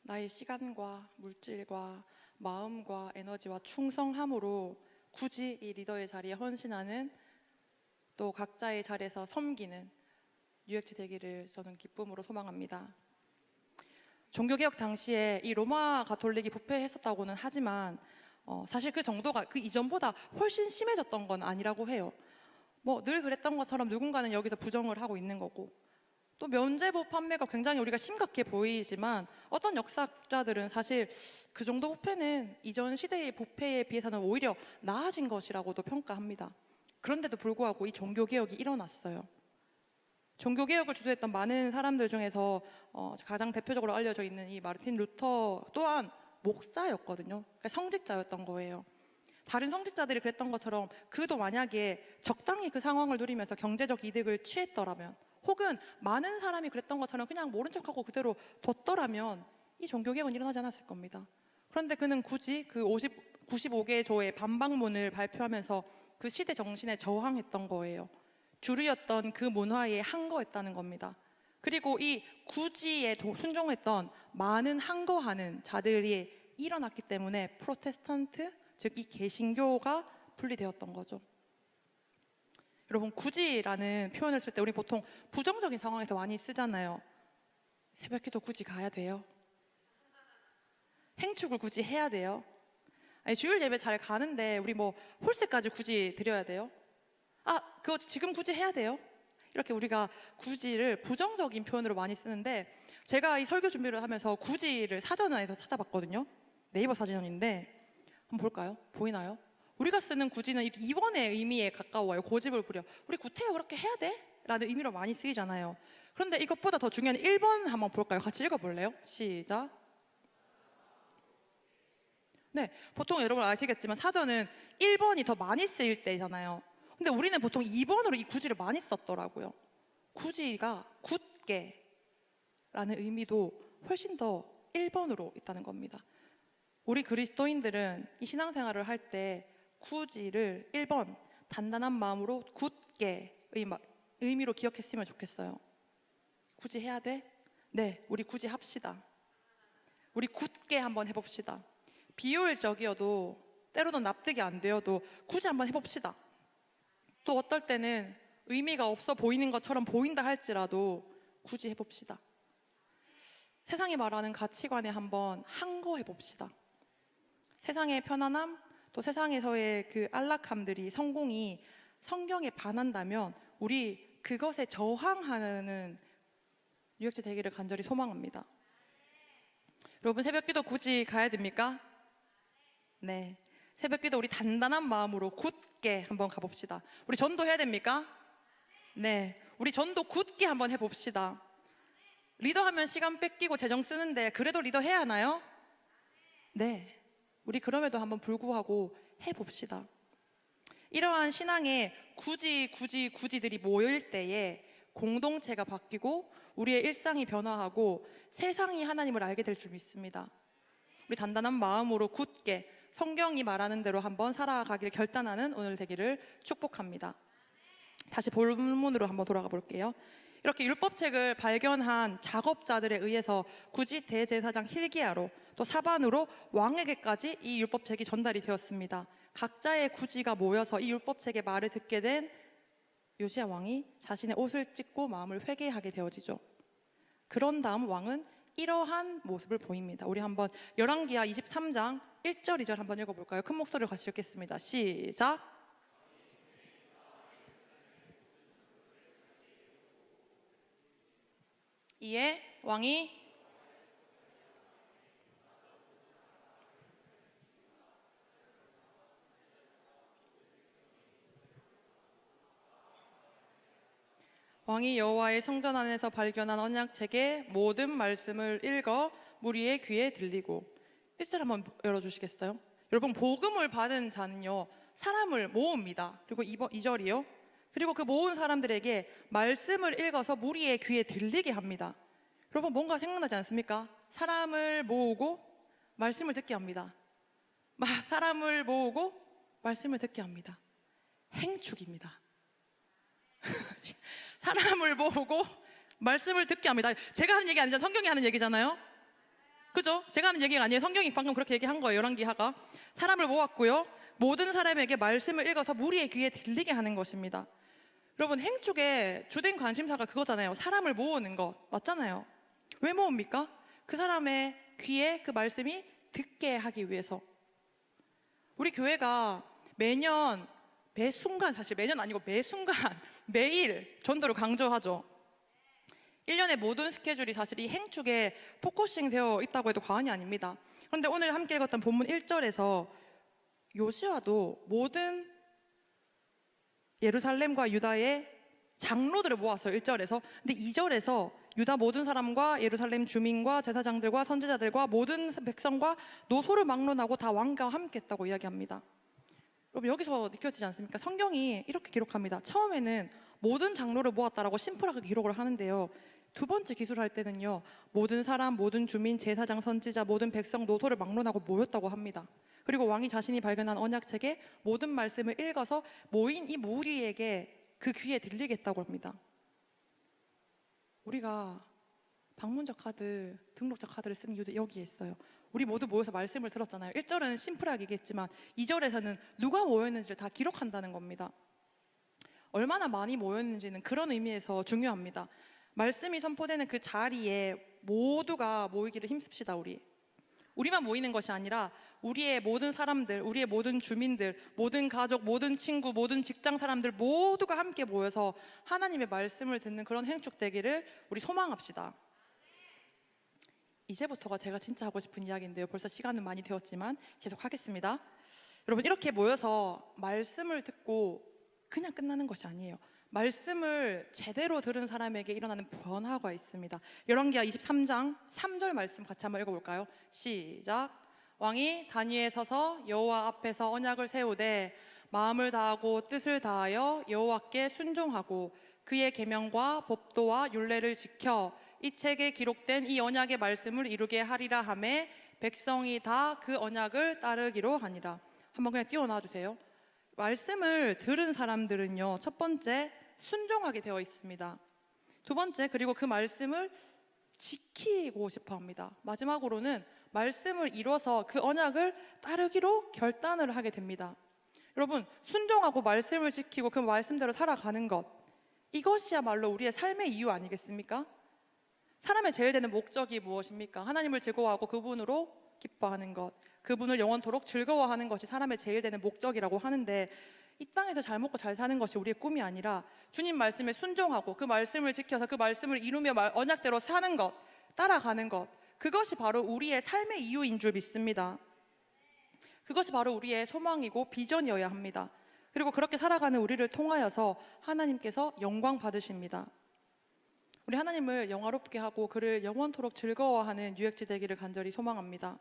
나의 시간과 물질과 마음과 에너지와 충성함으로 굳이 이 리더의 자리에 헌신하는, 또 각자의 자리에서 섬기는 뉴욕치 되기를 저는 기쁨으로 소망합니다. 종교개혁 당시에 이 로마 가톨릭이 부패했었다고는 하지만 사실 그 정도가 그 이전보다 훨씬 심해졌던 건 아니라고 해요. 뭐 늘 그랬던 것처럼 누군가는 여기서 부정을 하고 있는 거고, 또 면제부 판매가 굉장히 우리가 심각해 보이지만 어떤 역사자들은 사실 그 정도 부패는 이전 시대의 부패에 비해서는 오히려 나아진 것이라고도 평가합니다. 그런데도 불구하고 이 종교개혁이 일어났어요. 종교개혁을 주도했던 많은 사람들 중에서 가장 대표적으로 알려져 있는 이 마르틴 루터 또한 목사였거든요. 그러니까 성직자였던 거예요. 다른 성직자들이 그랬던 것처럼 그도 만약에 적당히 그 상황을 누리면서 경제적 이득을 취했더라면, 혹은 많은 사람이 그랬던 것처럼 그냥 모른 척하고 그대로 뒀더라면 이 종교개혁은 일어나지 않았을 겁니다. 그런데 그는 굳이 그 95개의 조의 반박문을 발표하면서 그 시대 정신에 저항했던 거예요. 주류였던 그 문화에 항거했다는 겁니다. 그리고 이 굳이에 순종했던 많은 항거하는 자들이 일어났기 때문에 프로테스탄트, 즉 이 개신교가 분리되었던 거죠. 여러분, 굳이라는 표현을 쓸 때 우리 보통 부정적인 상황에서 많이 쓰잖아요. 새벽기도 굳이 가야 돼요? 행축을 굳이 해야 돼요? 아니, 주일 예배 잘 가는데 우리 뭐 홀세까지 굳이 드려야 돼요? 그거 지금 굳이 해야 돼요? 이렇게 우리가 굳이를 부정적인 표현으로 많이 쓰는데, 제가 이 설교 준비를 하면서 굳이를 사전에서 찾아봤거든요. 네이버 사전인데 한번 볼까요? 보이나요? 우리가 쓰는 굳이는 2번의 의미에 가까워요. 고집을 부려. 우리 구태여 그렇게 해야 돼? 라는 의미로 많이 쓰이잖아요. 그런데 이것보다 더 중요한 1번 한번 볼까요? 같이 읽어볼래요? 시작. 네, 보통 여러분 아시겠지만 사전은 1번이 더 많이 쓰일 때잖아요. 근데 우리는 보통 2번으로 이 굳이를 많이 썼더라고요. 굳이가 굳게 라는 의미도 훨씬 더 1번으로 있다는 겁니다. 우리 그리스도인들은 이 신앙생활을 할 때 굳이를 1번 단단한 마음으로 굳게 의미로 기억했으면 좋겠어요. 굳이 해야 돼? 네, 우리 굳이 합시다. 우리 굳게 한번 해봅시다. 비효율적이어도, 때로는 납득이 안 되어도 굳이 한번 해봅시다. 또 어떨 때는 의미가 없어 보이는 것처럼 보인다 할지라도 굳이 해봅시다. 세상이 말하는 가치관에 한번 항거해봅시다. 세상의 편안함, 또 세상에서의 그 안락함들이, 성공이 성경에 반한다면 우리 그것에 저항하는 뉴욕치 되기를 간절히 소망합니다. 여러분, 새벽기도 굳이 가야 됩니까? 네, 새벽기도 우리 단단한 마음으로 굳게 한번 가봅시다. 우리 전도해야 됩니까? 네, 우리 전도 굳게 한번 해봅시다. 리더하면 시간 뺏기고 재정 쓰는데 그래도 리더 해야 하나요? 네, 우리 그럼에도 한번 불구하고 해봅시다. 이러한 신앙의 굳이들이 모일 때에 공동체가 바뀌고 우리의 일상이 변화하고 세상이 하나님을 알게 될 줄 믿습니다. 우리 단단한 마음으로 굳게 성경이 말하는 대로 한번 살아가기를 결단하는 오늘 되기를 축복합니다. 다시 본문으로 한번 돌아가 볼게요. 이렇게 율법책을 발견한 작업자들에 의해서 굳이 대제사장 hil기야로 또 사반으로 왕에게까지 이 율법책이 전달이 되었습니다. 각자의 구지가 모여서 이 율법책의 말을 듣게 된 요시야 왕이 자신의 옷을 찢고 마음을 회개하게 되어지죠. 그런 다음 왕은 이러한 모습을 보입니다. 우리 한번 열왕기하 23장 1절 2절 한번 읽어볼까요? 큰 목소리로 같이 읽겠습니다. 시작. 이에 왕이 여호와의 성전 안에서 발견한 언약책의 모든 말씀을 읽어 무리의 귀에 들리고 1절 한번 열어주시겠어요? 여러분, 복음을 받은 자는요 사람을 모읍니다. 그리고 2절이요. 그리고 그 모은 사람들에게 말씀을 읽어서 무리의 귀에 들리게 합니다. 여러분, 뭔가 생각나지 않습니까? 사람을 모으고 말씀을 듣게 합니다. 사람을 모으고 말씀을 듣게 합니다. 행축입니다. 사람을 모으고 말씀을 듣게 합니다. 제가 하는 얘기 아니죠. 성경이 하는 얘기잖아요. 그죠? 제가 하는 얘기가 아니에요. 성경이 방금 그렇게 얘기한 거예요. 열왕기하가 사람을 모았고요, 모든 사람에게 말씀을 읽어서 무리의 귀에 들리게 하는 것입니다. 여러분, 행축의 주된 관심사가 그거잖아요. 사람을 모으는 것 맞잖아요. 왜 모읍니까? 그 사람의 귀에 그 말씀이 듣게 하기 위해서. 우리 교회가 매년 매 순간, 사실 매년 아니고 매 순간 매일 전도를 강조하죠. 1년의 모든 스케줄이 사실 이 행축에 포커싱 되어 있다고 해도 과언이 아닙니다. 그런데 오늘 함께 읽었던 본문 1절에서 요시야도 모든 예루살렘과 유다의 장로들을 모았어요. 1절에서. 근데 2절에서 유다 모든 사람과 예루살렘 주민과 제사장들과 선지자들과 모든 백성과 노소를 막론하고 다 왕과 함께 했다고 이야기합니다. 여러분, 여기서 느껴지지 않습니까? 성경이 이렇게 기록합니다. 처음에는 모든 장로를 모았다라고 심플하게 기록을 하는데요, 두 번째 기술을 할 때는요, 모든 사람, 모든 주민, 제사장, 선지자, 모든 백성, 노소를 막론하고 모였다고 합니다. 그리고 왕이 자신이 발견한 언약책의 모든 말씀을 읽어서 모인 이 무리에게 그 귀에 들리겠다고 합니다. 우리가 방문자 카드, 등록자 카드를 쓰는 이유도 여기에 있어요. 우리 모두 모여서 말씀을 들었잖아요. 1절은 심플하게 얘기했지만 2절에서는 누가 모였는지를 다 기록한다는 겁니다. 얼마나 많이 모였는지는 그런 의미에서 중요합니다. 말씀이 선포되는 그 자리에 모두가 모이기를 힘씁시다. 우리만 모이는 것이 아니라 우리의 모든 사람들, 우리의 모든 주민들, 모든 가족, 모든 친구, 모든 직장 사람들 모두가 함께 모여서 하나님의 말씀을 듣는 그런 행축되기를 우리 소망합시다. 이제부터가 제가 진짜 하고 싶은 이야기인데요, 벌써 시간은 많이 되었지만 계속 하겠습니다. 여러분, 이렇게 모여서 말씀을 듣고 그냥 끝나는 것이 아니에요. 말씀을 제대로 들은 사람에게 일어나는 변화가 있습니다. 열왕기하 23장 3절 말씀 같이 한번 읽어볼까요? 시작. 왕이 단위에 서서 여호와 앞에서 언약을 세우되 마음을 다하고 뜻을 다하여 여호와께 순종하고 그의 계명과 법도와 율례를 지켜 이 책에 기록된 이 언약의 말씀을 이루게 하리라 하매 백성이 다 그 언약을 따르기로 하니라. 한번 그냥 띄워놔 주세요. 말씀을 들은 사람들은요, 첫 번째 순종하게 되어 있습니다. 두 번째, 그리고 그 말씀을 지키고 싶어 합니다. 마지막으로는 말씀을 이뤄서 그 언약을 따르기로 결단을 하게 됩니다. 여러분, 순종하고 말씀을 지키고 그 말씀대로 살아가는 것, 이것이야말로 우리의 삶의 이유 아니겠습니까? 사람의 제일 되는 목적이 무엇입니까? 하나님을 즐거워하고 그분으로 기뻐하는 것, 그분을 영원토록 즐거워하는 것이 사람의 제일 되는 목적이라고 하는데, 이 땅에서 잘 먹고 잘 사는 것이 우리의 꿈이 아니라 주님 말씀에 순종하고 그 말씀을 지켜서 그 말씀을 이루며 언약대로 사는 것, 따라가는 것, 그것이 바로 우리의 삶의 이유인 줄 믿습니다. 그것이 바로 우리의 소망이고 비전이어야 합니다. 그리고 그렇게 살아가는 우리를 통하여서 하나님께서 영광 받으십니다. 우리 하나님을 영화롭게 하고 그를 영원토록 즐거워하는 유역지 되기를 간절히 소망합니다.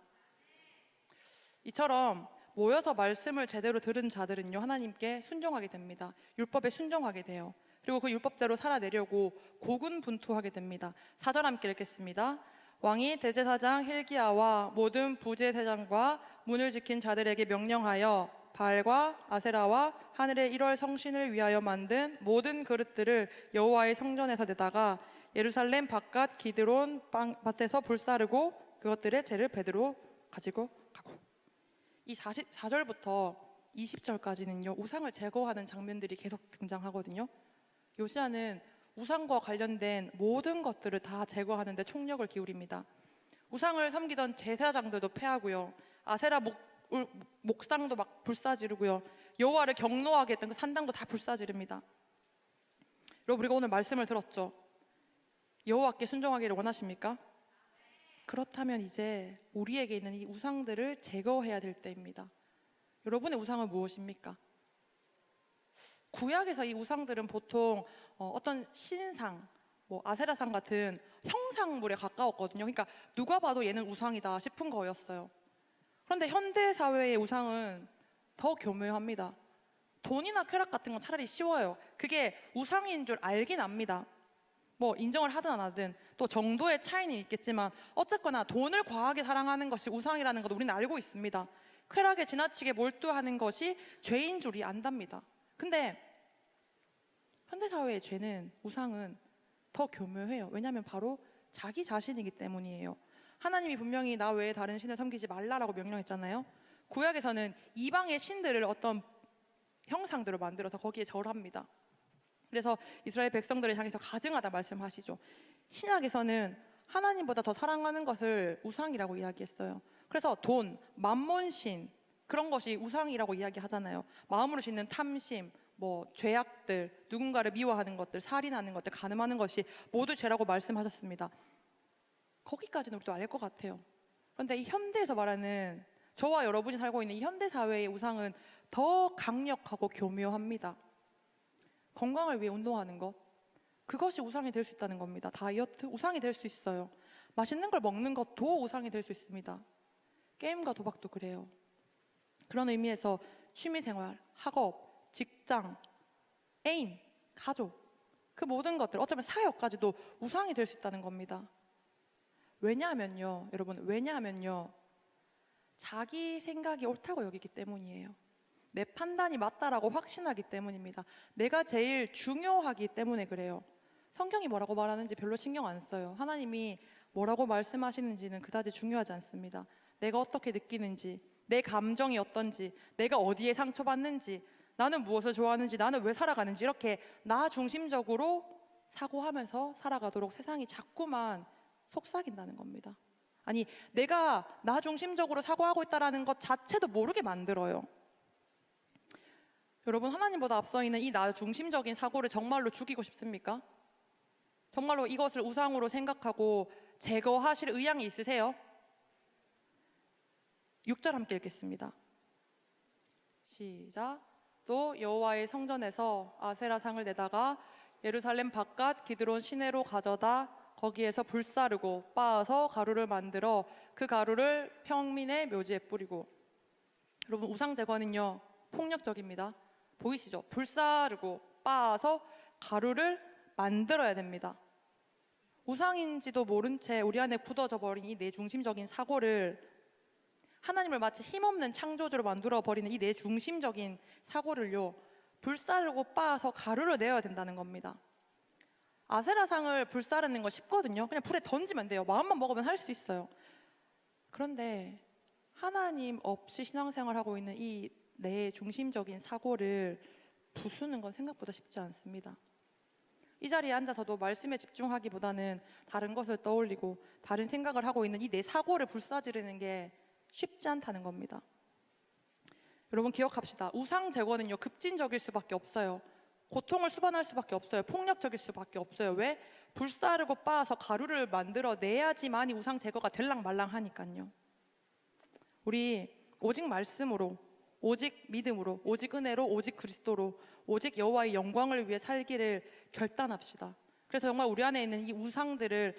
이처럼 모여서 말씀을 제대로 들은 자들은요, 하나님께 순종하게 됩니다. 율법에 순종하게 돼요. 그리고 그 율법대로 살아내려고 고군분투하게 됩니다. 4절 함께 읽겠습니다. 왕이 대제사장 hilki야와 모든 부제사장과 문을 지킨 자들에게 명령하여 바알과 아세라와 하늘의 1월 성신을 위하여 만든 모든 그릇들을 여호와의 성전에서 내다가 예루살렘 바깥 기드론 밭에서 불사르고 그것들의 재를 베드로 가지고 가고. 이 44절부터 20절까지는요 우상을 제거하는 장면들이 계속 등장하거든요. 요시야는 우상과 관련된 모든 것들을 다 제거하는 데 총력을 기울입니다. 우상을 섬기던 제사장들도 패하고요, 아세라 목상도 막 불사지르고요, 여호와를 경노하게 했던 그 산당도 다 불사지릅니다. 여러분, 우리가 오늘 말씀을 들었죠. 여호와께 순종하기를 원하십니까? 그렇다면 이제 우리에게 있는 이 우상들을 제거해야 될 때입니다. 여러분의 우상은 무엇입니까? 구약에서 이 우상들은 보통 어떤 신상, 아세라상 같은 형상물에 가까웠거든요. 그러니까 누가 봐도 얘는 우상이다 싶은 거였어요. 그런데 현대 사회의 우상은 더 교묘합니다. 돈이나 쾌락 같은 건 차라리 쉬워요. 그게 우상인 줄 알긴 압니다. 인정을 하든 안 하든 또 정도의 차이는 있겠지만 어쨌거나 돈을 과하게 사랑하는 것이 우상이라는 것도 우리는 알고 있습니다. 쾌락에 지나치게 몰두하는 것이 죄인 줄이 안답니다. 근데 현대사회의 죄는, 우상은 더 교묘해요. 왜냐하면 바로 자기 자신이기 때문이에요. 하나님이 분명히 나 외에 다른 신을 섬기지 말라라고 명령했잖아요. 구약에서는 이방의 신들을 어떤 형상들을 만들어서 거기에 절합니다. 그래서 이스라엘 백성들을 향해서 가증하다 말씀하시죠. 신약에서는 하나님보다 더 사랑하는 것을 우상이라고 이야기했어요. 그래서 돈, 만몬신, 그런 것이 우상이라고 이야기하잖아요. 마음으로 짓는 탐심, 죄악들, 누군가를 미워하는 것들, 살인하는 것들, 간음하는 것이 모두 죄라고 말씀하셨습니다. 거기까지는 우리도 알 것 같아요. 그런데 이 현대에서 말하는, 저와 여러분이 살고 있는 이 현대 사회의 우상은 더 강력하고 교묘합니다. 건강을 위해 운동하는 것, 그것이 우상이 될 수 있다는 겁니다. 다이어트, 우상이 될 수 있어요. 맛있는 걸 먹는 것도 우상이 될 수 있습니다. 게임과 도박도 그래요. 그런 의미에서 취미생활, 학업, 직장, 애인, 가족, 그 모든 것들, 어쩌면 사역까지도 우상이 될 수 있다는 겁니다. 왜냐하면요, 여러분, 자기 생각이 옳다고 여기기 때문이에요. 내 판단이 맞다라고 확신하기 때문입니다. 내가 제일 중요하기 때문에 그래요. 성경이 뭐라고 말하는지 별로 신경 안 써요. 하나님이 뭐라고 말씀하시는지는 그다지 중요하지 않습니다. 내가 어떻게 느끼는지, 내 감정이 어떤지, 내가 어디에 상처받는지, 나는 무엇을 좋아하는지, 나는 왜 살아가는지, 이렇게 나 중심적으로 사고하면서 살아가도록 세상이 자꾸만 속삭인다는 겁니다. 아니, 내가 나 중심적으로 사고하고 있다는 것 자체도 모르게 만들어요. 여러분, 하나님보다 앞서 있는 이 나 중심적인 사고를 정말로 죽이고 싶습니까? 정말로 이것을 우상으로 생각하고 제거하실 의향이 있으세요? 6절 함께 읽겠습니다. 시작. 또 여호와의 성전에서 아세라 상을 내다가 예루살렘 바깥 기드론 시내로 가져다 거기에서 불사르고 빻아서 가루를 만들어 그 가루를 평민의 묘지에 뿌리고. 여러분, 우상 제거는요 폭력적입니다. 보이시죠? 불사르고 빻아서 가루를 만들어야 됩니다. 우상인지도 모른 채 우리 안에 굳어져 버린 이 내 중심적인 사고를, 하나님을 마치 힘없는 창조주로 만들어 버리는 이 내 중심적인 사고를요 불사르고 빻아서 가루를 내어야 된다는 겁니다. 아세라상을 불사르는 거 쉽거든요. 그냥 불에 던지면 돼요. 마음만 먹으면 할 수 있어요. 그런데 하나님 없이 신앙생활하고 있는 이 내 중심적인 사고를 부수는 건 생각보다 쉽지 않습니다. 이 자리에 앉아서도 말씀에 집중하기보다는 다른 것을 떠올리고 다른 생각을 하고 있는 이 내 사고를 불사지르는 게 쉽지 않다는 겁니다. 여러분, 기억합시다. 우상 제거는요 급진적일 수밖에 없어요. 고통을 수반할 수밖에 없어요. 폭력적일 수밖에 없어요. 왜? 불사르고 빻아서 가루를 만들어 내야지만이 우상 제거가 될랑 말랑 하니까요. 우리 오직 말씀으로, 오직 믿음으로, 오직 은혜로, 오직 그리스도로, 오직 여호와의 영광을 위해 살기를 결단합시다. 그래서 정말 우리 안에 있는 이 우상들을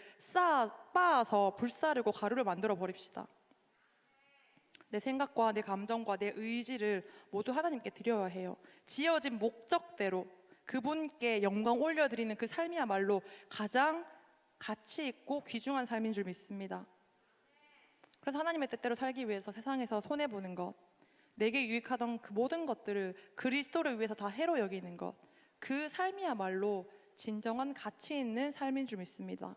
빻아서 불사르고 가루를 만들어 버립시다. 내 생각과 내 감정과 내 의지를 모두 하나님께 드려야 해요. 지어진 목적대로 그분께 영광 올려드리는 그 삶이야말로 가장 가치 있고 귀중한 삶인 줄 믿습니다. 그래서 하나님의 뜻대로 살기 위해서 세상에서 손해보는 것, 내게 유익하던 그 모든 것들을 그리스도를 위해서 다 해로 여기는 것, 그 삶이야말로 진정한 가치 있는 삶인 줄 믿습니다.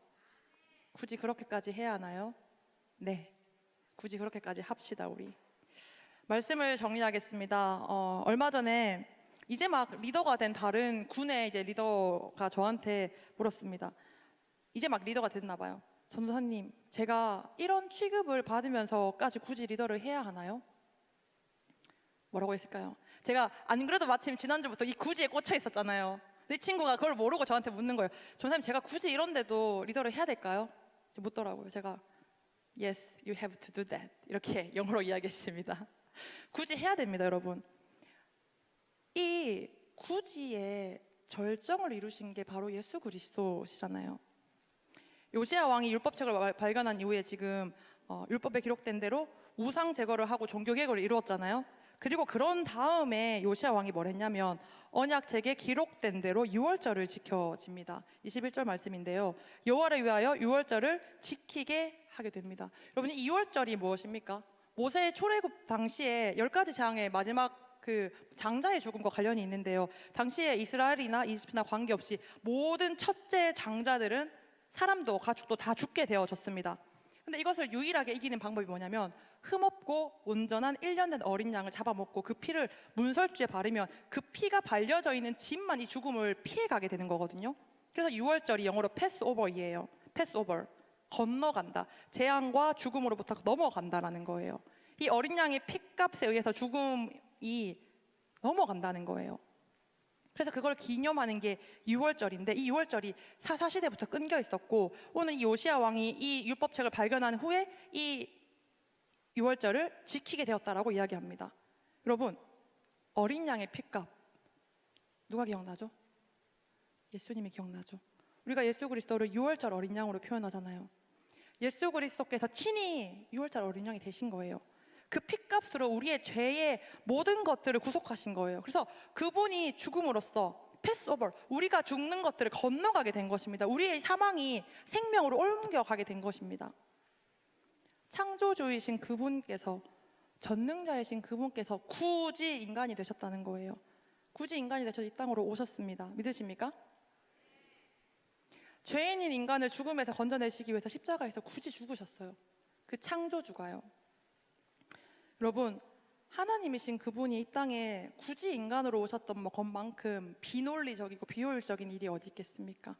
굳이 그렇게까지 해야 하나요? 네, 굳이 그렇게까지 합시다. 우리 말씀을 정리하겠습니다. 얼마 전에 이제 막 리더가 된 다른 군의 이제 리더가 저한테 물었습니다. 이제 막 리더가 됐나 봐요. 전도사님, 제가 이런 취급을 받으면서까지 굳이 리더를 해야 하나요? 뭐라고 했을까요? 제가 안 그래도 마침 지난주부터 이 굳이에 꽂혀 있었잖아요. 이 친구가 그걸 모르고 저한테 묻는 거예요. 전도사님, 제가 굳이 이런데도 리더를 해야 될까요? 묻더라고요. 제가 Yes, you have to do that. 이렇게 영어로 이야기했습니다. 굳이 해야 됩니다, 여러분. 이 굳이의 절정을 이루신 게 바로 예수 그리스도시잖아요. 요시야 왕이 율법책을 발견한 이후에 지금 율법에 기록된 대로 우상 제거를 하고 종교 개혁을 이루었잖아요. 그리고 그런 다음에 요시야 왕이 뭘 했냐면 언약책에 기록된 대로 유월절을 지켜집니다. 21절 말씀인데요. 여호와를 위하여 유월절을 지키게 하게 됩니다. 여러분, 이 유월절이 무엇입니까? 모세의 출애굽 당시에 10가지 재앙의 마지막 그 장자의 죽음과 관련이 있는데요. 당시에 이스라엘이나 이집트나 관계없이 모든 첫째 장자들은 사람도 가축도 다 죽게 되어졌습니다. 근데 이것을 유일하게 이기는 방법이 뭐냐면 흠없고 온전한 1년 된 어린 양을 잡아먹고 그 피를 문설주에 바르면 그 피가 발려져 있는 집만 이 죽음을 피해가게 되는 거거든요. 그래서 유월절이 영어로 패스오버이에요. 패스오버, 건너간다. 재앙과 죽음으로부터 넘어간다라는 거예요. 이 어린 양의 피값에 의해서 죽음이 넘어간다는 거예요. 그래서 그걸 기념하는 게 유월절인데 이 유월절이 사사시대부터 끊겨 있었고 오늘 이 요시야 왕이 이 율법책을 발견한 후에 이 유월절을 지키게 되었다라고 이야기합니다. 여러분, 어린 양의 피값 누가 기억나죠? 예수님이 기억나죠? 우리가 예수 그리스도를 유월절 어린 양으로 표현하잖아요. 예수 그리스도께서 친히 유월절 어린 양이 되신 거예요. 그 피값으로 우리의 죄의 모든 것들을 구속하신 거예요. 그래서 그분이 죽음으로써 패스오버, 우리가 죽는 것들을 건너가게 된 것입니다. 우리의 사망이 생명으로 옮겨가게 된 것입니다. 창조주이신 그분께서, 전능자이신 그분께서 굳이 인간이 되셨다는 거예요. 굳이 인간이 되셔서 이 땅으로 오셨습니다. 믿으십니까? 죄인인 인간을 죽음에서 건져내시기 위해서 십자가에서 굳이 죽으셨어요. 그 창조주가요. 여러분, 하나님이신 그분이 이 땅에 굳이 인간으로 오셨던 것만큼 비논리적이고 비효율적인 일이 어디 있겠습니까?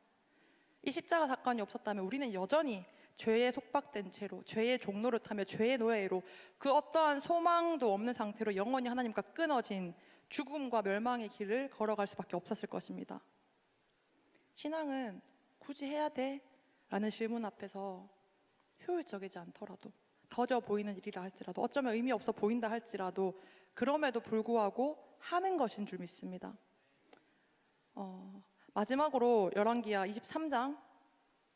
이 십자가 사건이 없었다면 우리는 여전히 죄에 속박된 채로, 죄의 종로를 타며 죄의 노예로 그 어떠한 소망도 없는 상태로 영원히 하나님과 끊어진 죽음과 멸망의 길을 걸어갈 수밖에 없었을 것입니다. 신앙은 굳이 해야 돼? 라는 질문 앞에서 효율적이지 않더라도, 더뎌 보이는 일이라 할지라도, 어쩌면 의미 없어 보인다 할지라도 그럼에도 불구하고 하는 것인 줄 믿습니다. 마지막으로 열왕기하 23장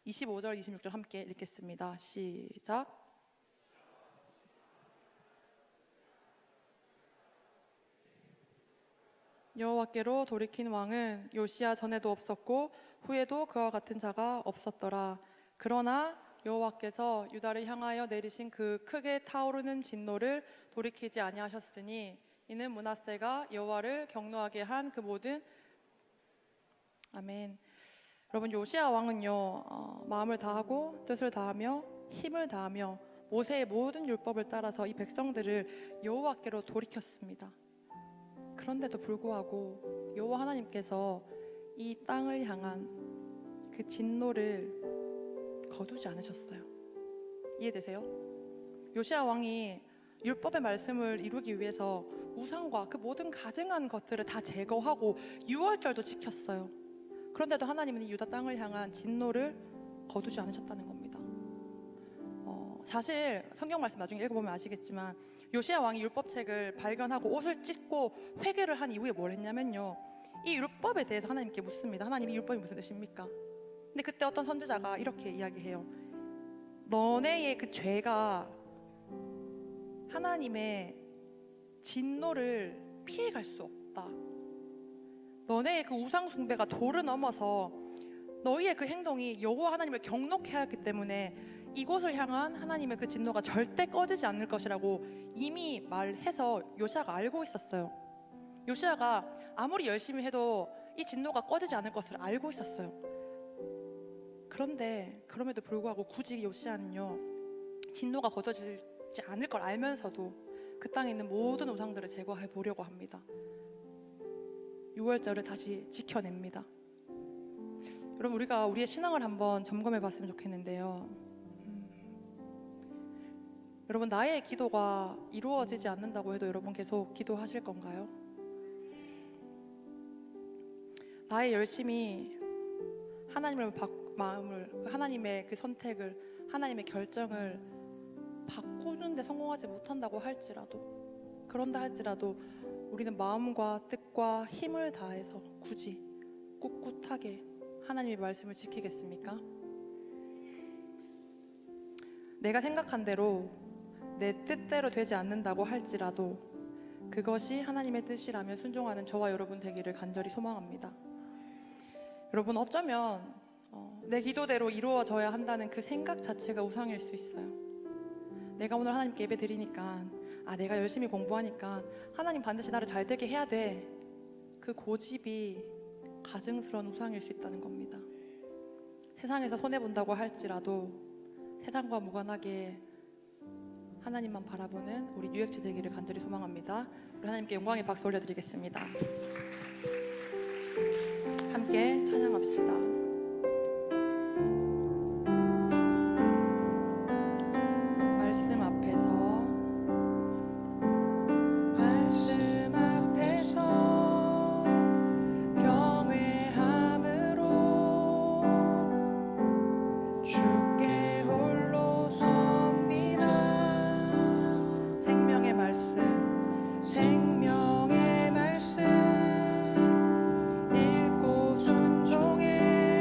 25절 26절 함께 읽겠습니다. 시작. 여호와께로 돌이킨 왕은 요시야 전에도 없었고 후에도 그와 같은 자가 없었더라. 그러나 여호와께서 유다를 향하여 내리신 그 크게 타오르는 진노를 돌이키지 아니하셨으니 이는 므낫세가 여호와를 경노하게 한 그 모든 아멘. 여러분, 요시야 왕은요 마음을 다하고 뜻을 다하며 힘을 다하며 모세의 모든 율법을 따라서 이 백성들을 여호와께로 돌이켰습니다. 그런데도 불구하고 여호와 하나님께서 이 땅을 향한 그 진노를 거두지 않으셨어요. 이해되세요? 요시야 왕이 율법의 말씀을 이루기 위해서 우상과 그 모든 가증한 것들을 다 제거하고 유월절도 지켰어요. 그런데도 하나님은 이 유다 땅을 향한 진노를 거두지 않으셨다는 겁니다. 사실 성경 말씀 나중에 읽어보면 아시겠지만 요시야 왕이 율법책을 발견하고 옷을 찢고 회개를 한 이후에 뭘 했냐면요, 이 율법에 대해서 하나님께 묻습니다. 하나님, 이 율법이 무슨 뜻입니까? 근데 그때 어떤 선지자가 이렇게 이야기해요. 너네의 그 죄가 하나님의 진노를 피해갈 수 없다. 너네의 그 우상 숭배가 도를 넘어서 너희의 그 행동이 여호와 하나님을 경록해 하였기 때문에 이곳을 향한 하나님의 그 진노가 절대 꺼지지 않을 것이라고 이미 말해서 요시아가 알고 있었어요. 요시아가 아무리 열심히 해도 이 진노가 꺼지지 않을 것을 알고 있었어요. 그런데 그럼에도 불구하고 굳이 요시아는요, 진노가 거둬지지 않을 걸 알면서도 그 땅에 있는 모든 우상들을 제거해 보려고 합니다. 유월절을 다시 지켜냅니다. 여러분, 우리가 우리의 신앙을 한번 점검해 봤으면 좋겠는데요. 여러분, 나의 기도가 이루어지지 않는다고 해도 여러분 계속 기도하실 건가요? 나의 열심이 하나님의 마음을, 하나님의 그 선택을, 하나님의 결정을 바꾸는데 성공하지 못한다고 할지라도, 그런다 할지라도 우리는 마음과 뜻과 힘을 다해서 굳이 꿋꿋하게 하나님의 말씀을 지키겠습니까? 내가 생각한 대로 내 뜻대로 되지 않는다고 할지라도 그것이 하나님의 뜻이라면 순종하는 저와 여러분 되기를 간절히 소망합니다. 여러분, 어쩌면 내 기도대로 이루어져야 한다는 그 생각 자체가 우상일 수 있어요. 내가 오늘 하나님께 예배 드리니까, 내가 열심히 공부하니까 하나님 반드시 나를 잘 되게 해야 돼, 그 고집이 가증스러운 우상일 수 있다는 겁니다. 세상에서 손해본다고 할지라도 세상과 무관하게 하나님만 바라보는 우리 뉴액츠 되기를 간절히 소망합니다. 우리 하나님께 영광의 박수 올려드리겠습니다. 함께 찬양합시다. 생명의 말씀 읽고 순종해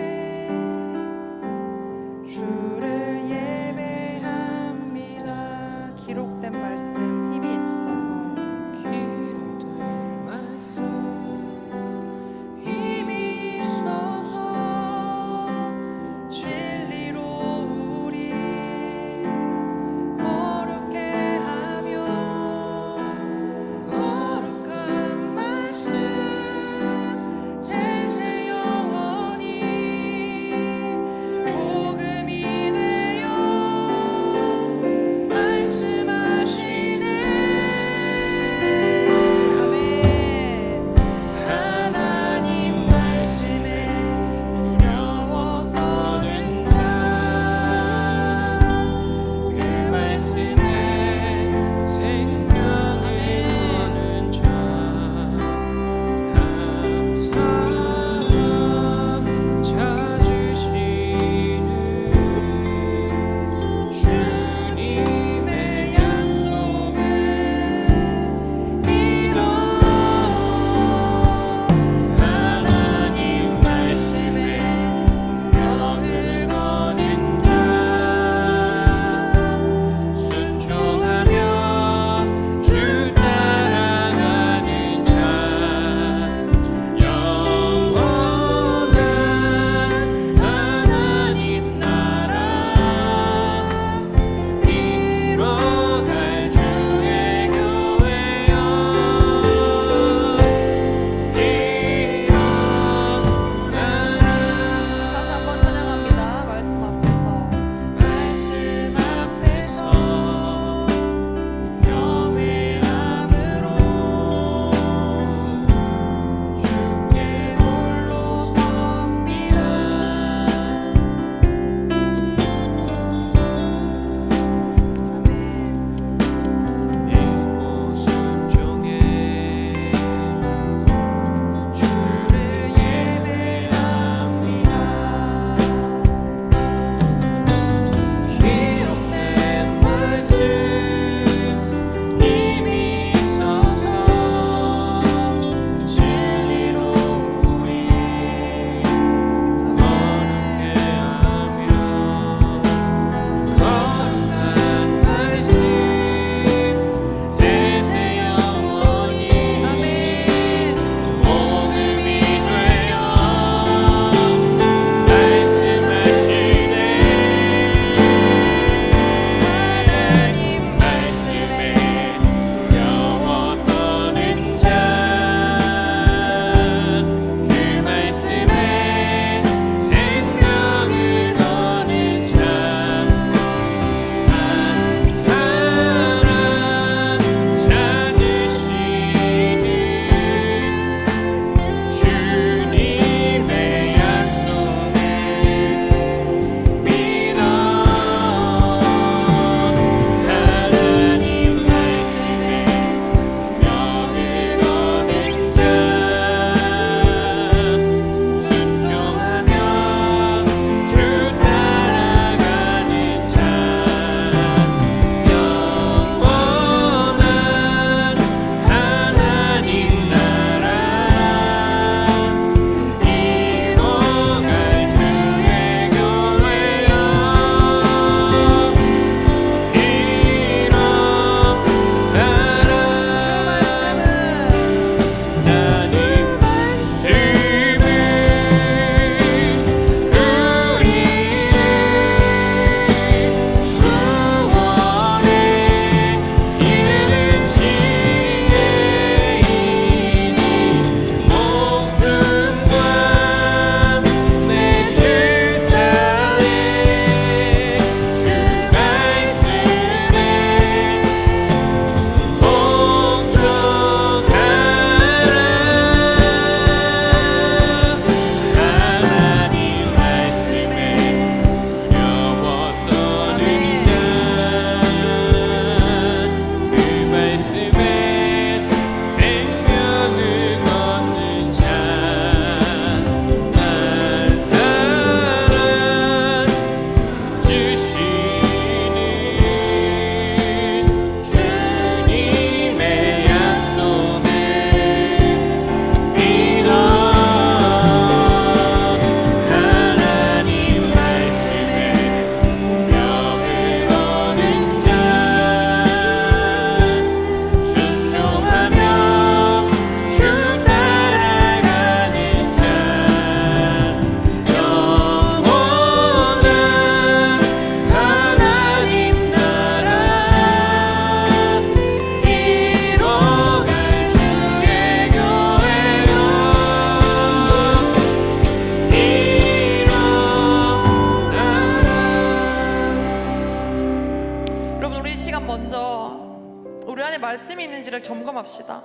점검합시다.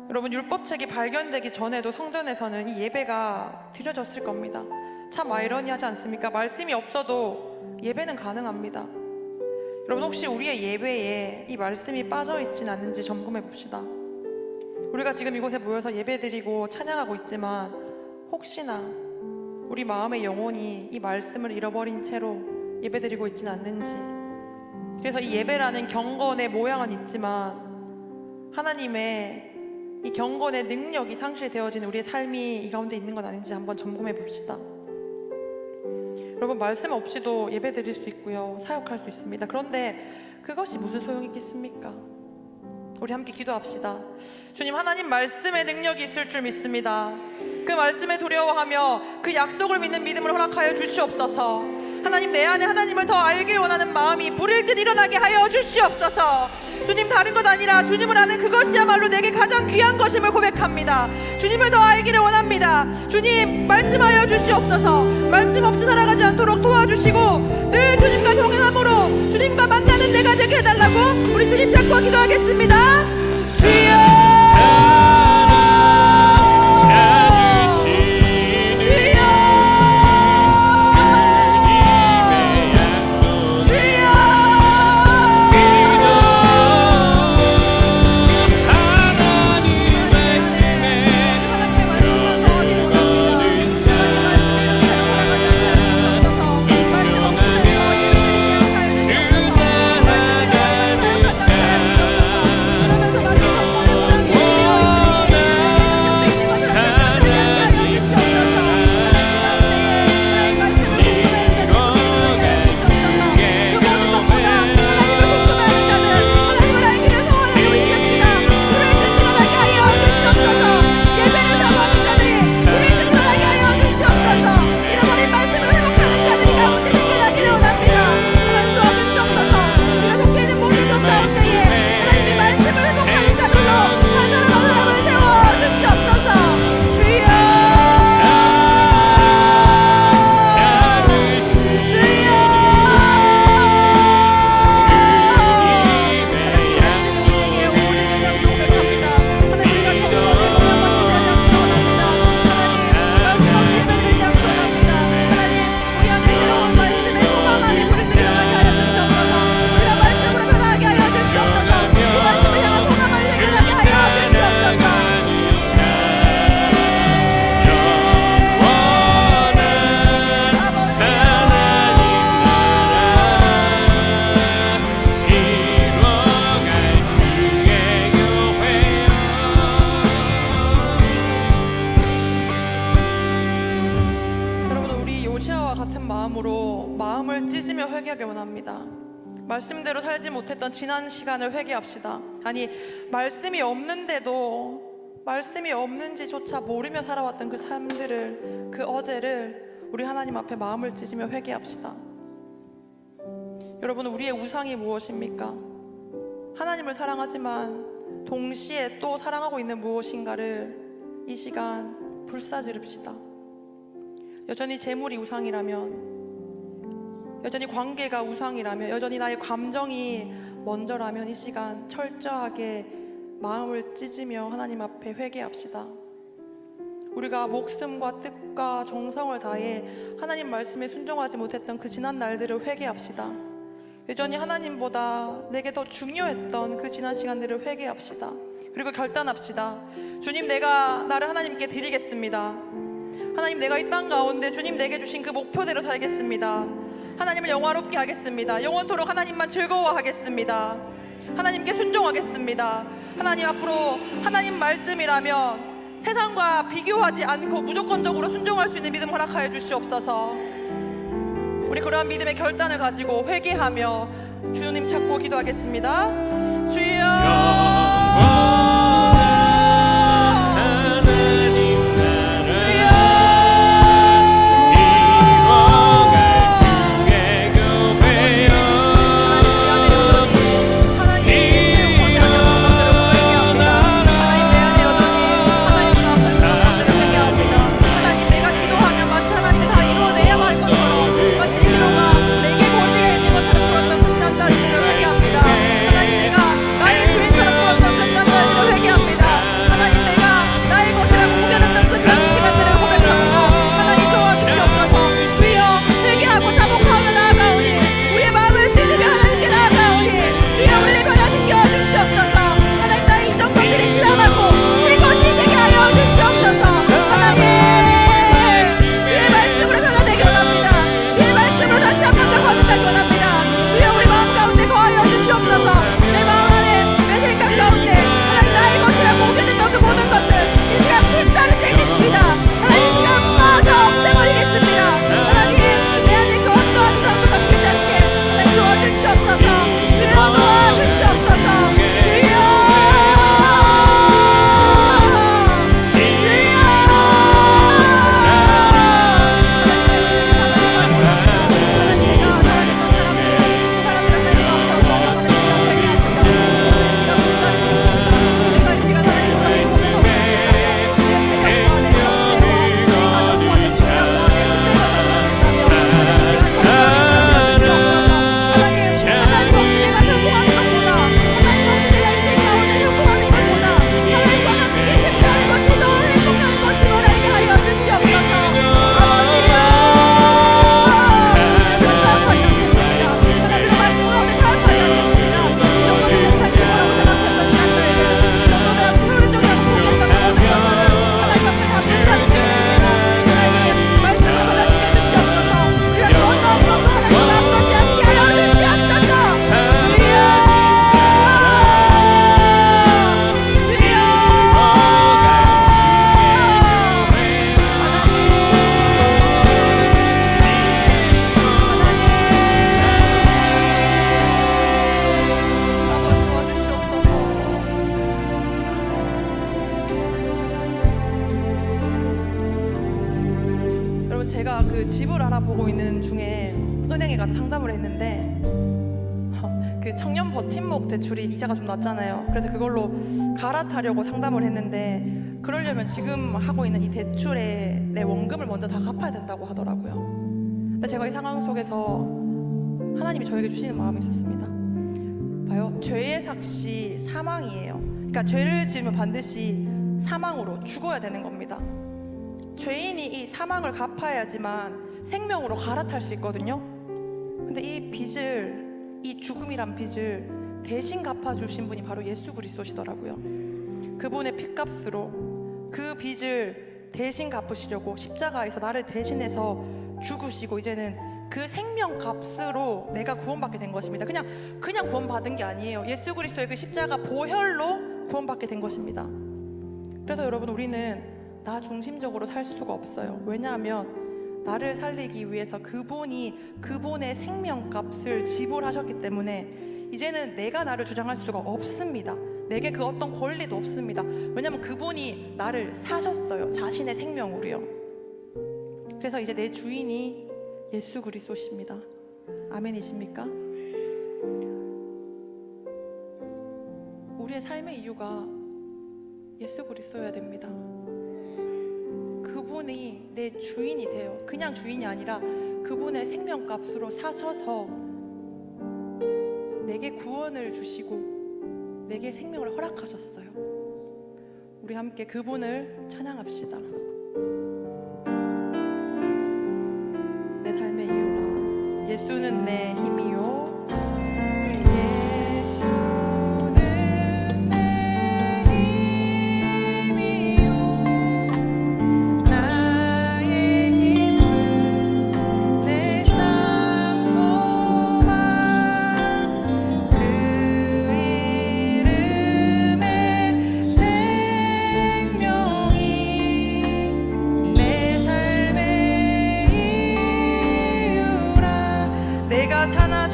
여러분, 율법책이 발견되기 전에도 성전에서는 이 예배가 드려졌을 겁니다. 참 아이러니하지 않습니까? 말씀이 없어도 예배는 가능합니다. 여러분, 혹시 우리의 예배에 이 말씀이 빠져있진 않는지 점검해 봅시다. 우리가 지금 이곳에 모여서 예배드리고 찬양하고 있지만 혹시나 우리 마음의 영혼이 이 말씀을 잃어버린 채로 예배드리고 있진 않는지. 그래서 이 예배라는 경건의 모양은 있지만 하나님의 이 경건의 능력이 상실되어진 우리의 삶이 이 가운데 있는 건 아닌지 한번 점검해 봅시다. 여러분, 말씀 없이도 예배 드릴 수 있고요, 사역할 수 있습니다. 그런데 그것이 무슨 소용이 있겠습니까? 우리 함께 기도합시다. 주님, 하나님 말씀의 능력이 있을 줄 믿습니다. 그 말씀에 두려워하며 그 약속을 믿는 믿음을 허락하여 주시옵소서. 하나님, 내 안에 하나님을 더 알길 원하는 마음이 불일 듯 일어나게 하여 주시옵소서. 주님, 다른 것 아니라 주님을 아는 그것이야말로 내게 가장 귀한 것임을 고백합니다. 주님을 더 알기를 원합니다. 주님, 말씀하여 주시옵소서. 말씀 없이 살아가지 않도록 도와주시고 늘 주님과 동행함으로 주님과 만나는 내가 되게 해달라고 우리 주님 잡고 기도하겠습니다. 주여, 마음을 찢으며 회개하길 원합니다. 말씀대로 살지 못했던 지난 시간을 회개합시다. 아니, 말씀이 없는데도 말씀이 없는지조차 모르며 살아왔던 그 삶들을, 그 어제를 우리 하나님 앞에 마음을 찢으며 회개합시다. 여러분, 우리의 우상이 무엇입니까? 하나님을 사랑하지만 동시에 또 사랑하고 있는 무엇인가를 이 시간 불사지릅시다. 여전히 재물이 우상이라면, 여전히 관계가 우상이라면, 여전히 나의 감정이 먼저라면 이 시간 철저하게 마음을 찢으며 하나님 앞에 회개합시다. 우리가 목숨과 뜻과 정성을 다해 하나님 말씀에 순종하지 못했던 그 지난 날들을 회개합시다. 여전히 하나님보다 내게 더 중요했던 그 지난 시간들을 회개합시다. 그리고 결단합시다. 주님, 내가 나를 하나님께 드리겠습니다. 하나님, 내가 이 땅 가운데 주님 내게 주신 그 목표대로 살겠습니다. 하나님을 영화롭게 하겠습니다. 영원토록 하나님만 즐거워하겠습니다. 하나님께 순종하겠습니다. 하나님, 앞으로 하나님 말씀이라면 세상과 비교하지 않고 무조건적으로 순종할 수 있는 믿음 허락하여 주시옵소서. 우리 그러한 믿음의 결단을 가지고 회개하며 주님 찾고 기도하겠습니다. 주여, 하나님, 내가 나의 교회처럼 그 집을 알아보고 있는 중에 은행에 가서 상담을 했는데 그 청년 버팀목 대출이 이자가 좀 낮잖아요. 그래서 그걸로 갈아타려고 상담을 했는데 그러려면 지금 하고 있는 이 대출의 내 원금을 먼저 다 갚아야 된다고 하더라고요. 근데 제가 이 상황 속에서 하나님이 저에게 주시는 마음이 있었습니다. 봐요, 죄의 삭시 사망이에요. 그러니까 죄를 지으면 반드시 사망으로 죽어야 되는 겁니다. 죄인이 이 사망을 갚아야지만 생명으로 갈아탈 수 있거든요. 근데 이 빚을, 이 죽음이란 빚을 대신 갚아주신 분이 바로 예수 그리스도시더라고요. 그분의 핏값으로 그 빚을 대신 갚으시려고 십자가에서 나를 대신해서 죽으시고 이제는 그 생명값으로 내가 구원받게 된 것입니다. 그냥 구원받은 게 아니에요. 예수 그리스도의 그 십자가 보혈로 구원받게 된 것입니다. 그래서 여러분, 우리는 나 중심적으로 살 수가 없어요. 왜냐하면 나를 살리기 위해서 그분이 그분의 생명값을 지불하셨기 때문에 이제는 내가 나를 주장할 수가 없습니다. 내게 그 어떤 권리도 없습니다. 왜냐하면 그분이 나를 사셨어요. 자신의 생명으로요. 그래서 이제 내 주인이 예수 그리스도십니다. 아멘이십니까? 우리의 삶의 이유가 예수 그리스도여야 됩니다. 그분이 내 주인이세요. 그냥 주인이 아니라 그분의 생명값으로 사셔서 내게 구원을 주시고 내게 생명을 허락하셨어요. 우리 함께 그분을 찬양합시다. 내 삶의 이유라. 예수는 내 힘이요. 내가 사나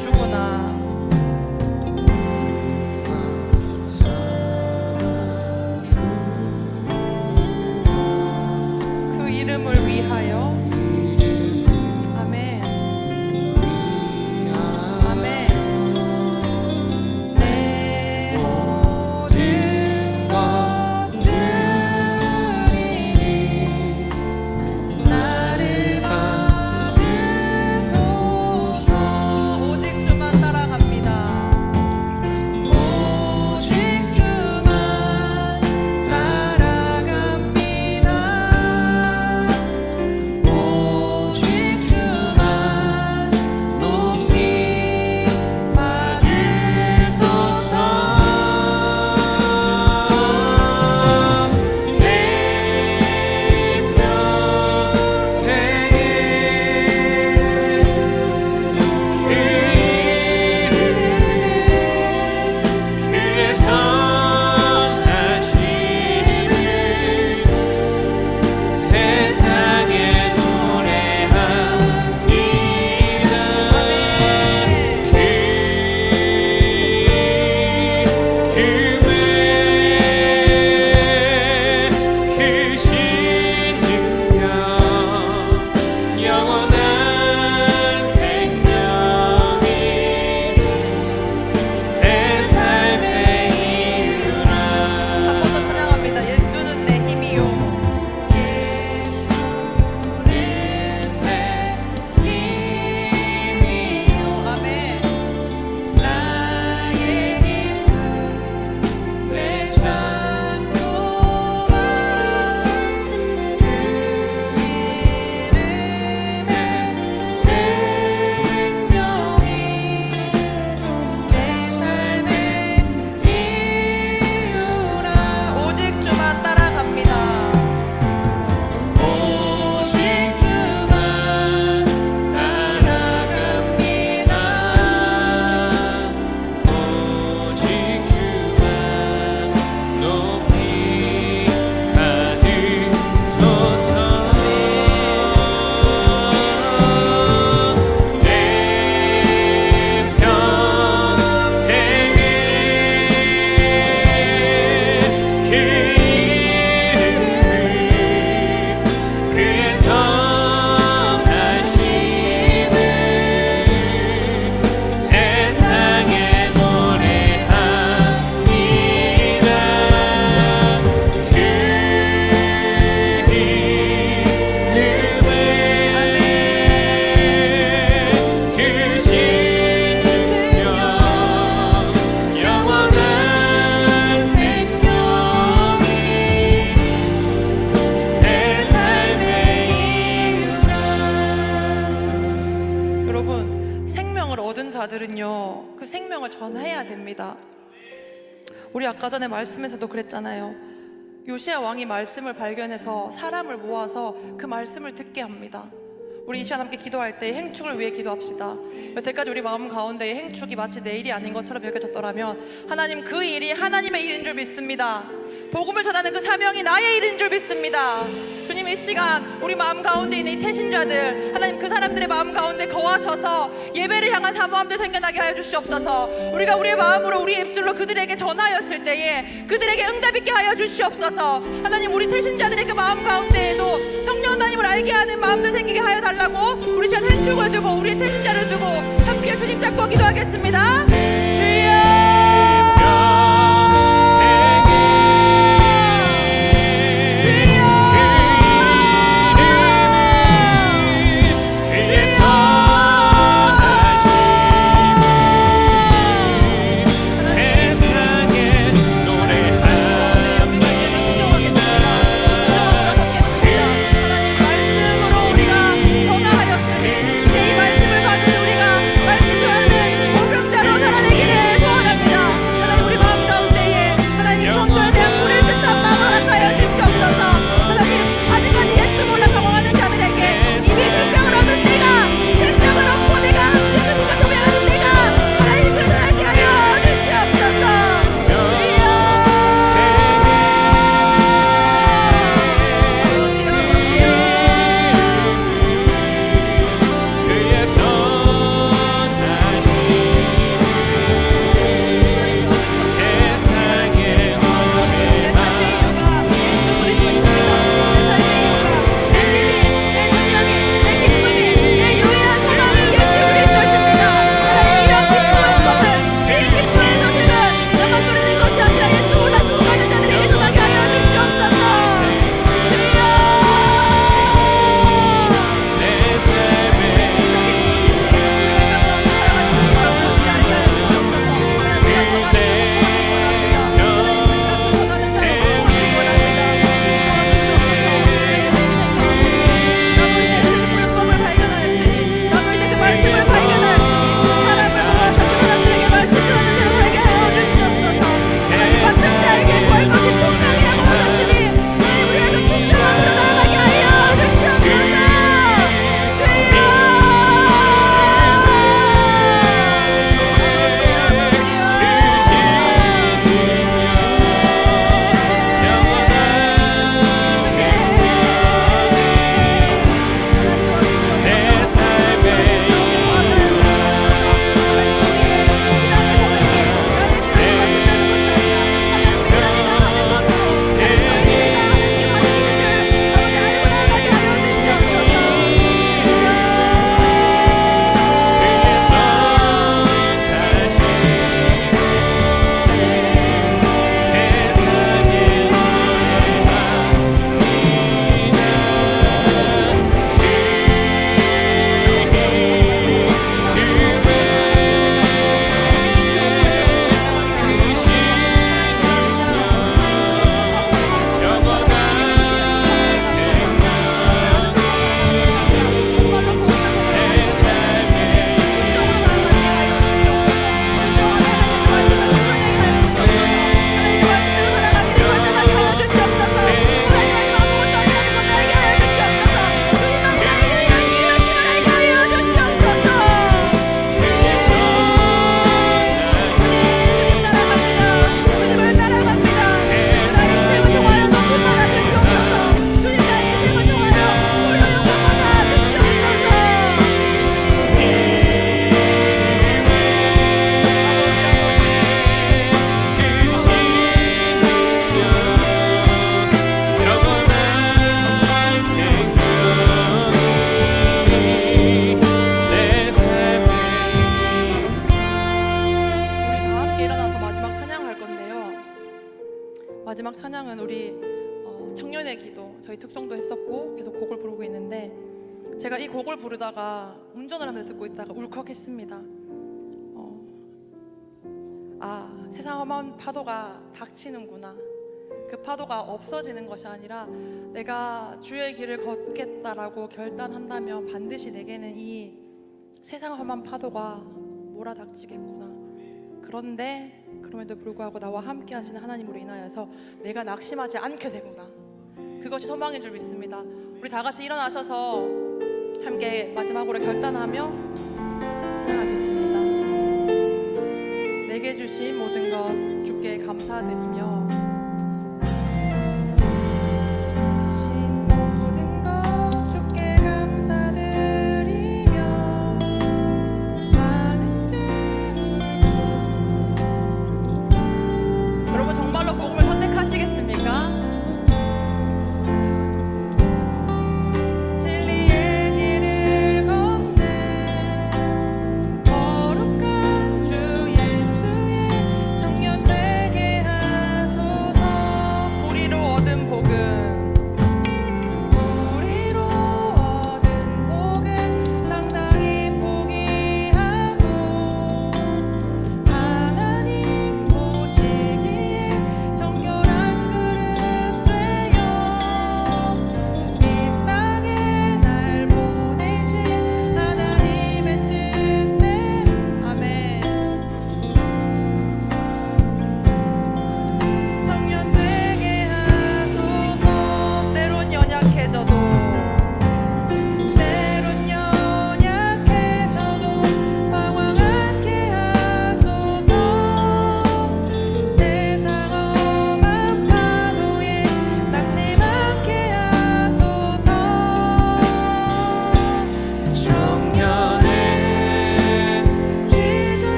자들은요, 그 생명을 전해야 됩니다. 우리 아까 전에 말씀에서도 그랬잖아요. 요시야 왕이 말씀을 발견해서 사람을 모아서 그 말씀을 듣게 합니다. 우리 이 시간 함께 기도할 때 행축을 위해 기도합시다. 여태까지 우리 마음 가운데 행축이 마치 내 일이 아닌 것처럼 여겨졌더라면 하나님, 그 일이 하나님의 일인 줄 믿습니다. 복음을 전하는 그 사명이 나의 일인 줄 믿습니다. 주님, 이 시간 우리 마음 가운데 있는 이 태신자들, 하나님 그 사람들의 마음 가운데 거하셔서 예배를 향한 사모함들 생겨나게 하여 주시옵소서. 우리가 우리의 마음으로, 우리의 입술로 그들에게 전하였을 때에 그들에게 응답 있게 하여 주시옵소서. 하나님, 우리 태신자들의 그 마음 가운데에도 성령 하나님을 알게 하는 마음들 생기게 하여 달라고 우리 시간 행축을 두고 우리의 태신자를 두고 함께 주님 잡고 기도하겠습니다. 주여, 마지막 찬양은 우리 청년의 기도, 저희 특송도 했었고 계속 곡을 부르고 있는데, 제가 이 곡을 부르다가 운전을 하면서 듣고 있다가 울컥했습니다. 세상 험한 파도가 닥치는구나. 그 파도가 없어지는 것이 아니라 내가 주의 길을 걷겠다라고 결단한다면 반드시 내게는 이 세상 험한 파도가 몰아닥치겠구나. 그런데 그럼에도 불구하고 나와 함께 하시는 하나님으로 인하여서 내가 낙심하지 않게 되구나. 그것이 소망인 줄 믿습니다. 우리 다 같이 일어나셔서 함께 마지막으로 결단하며 찬양하겠습니다. 내게 주신 모든 것 주께 감사드리며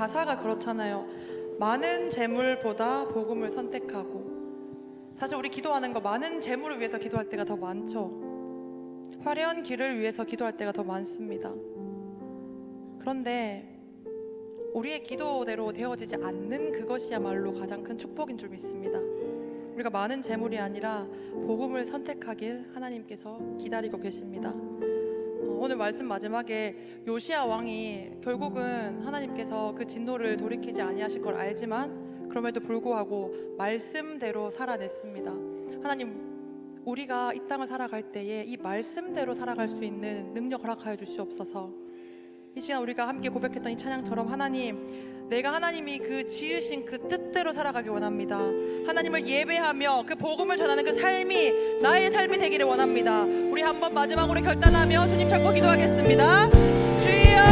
가사가 그렇잖아요. 많은 재물보다 복음을 선택하고, 사실 우리 기도하는 거 많은 재물을 위해서 기도할 때가 더 많죠. 화려한 길을 위해서 기도할 때가 더 많습니다. 그런데 우리의 기도대로 되어지지 않는 그것이야말로 가장 큰 축복인 줄 믿습니다. 우리가 많은 재물이 아니라 복음을 선택하길 하나님께서 기다리고 계십니다. 오늘 말씀 마지막에 요시야 왕이 결국은 하나님께서 그 진노를 돌이키지 아니하실 걸 알지만 그럼에도 불구하고 말씀대로 살아냈습니다. 하나님, 우리가 이 땅을 살아갈 때에 이 말씀대로 살아갈 수 있는 능력 허락하여 주시옵소서. 이 시간 우리가 함께 고백했던 이 찬양처럼 하나님, 내가 하나님이 그 지으신 그 뜻대로 살아가길 원합니다. 하나님을 예배하며 그 복음을 전하는 그 삶이 나의 삶이 되기를 원합니다. 우리 한번 마지막으로 결단하며 주님 찾고 기도하겠습니다. 주여,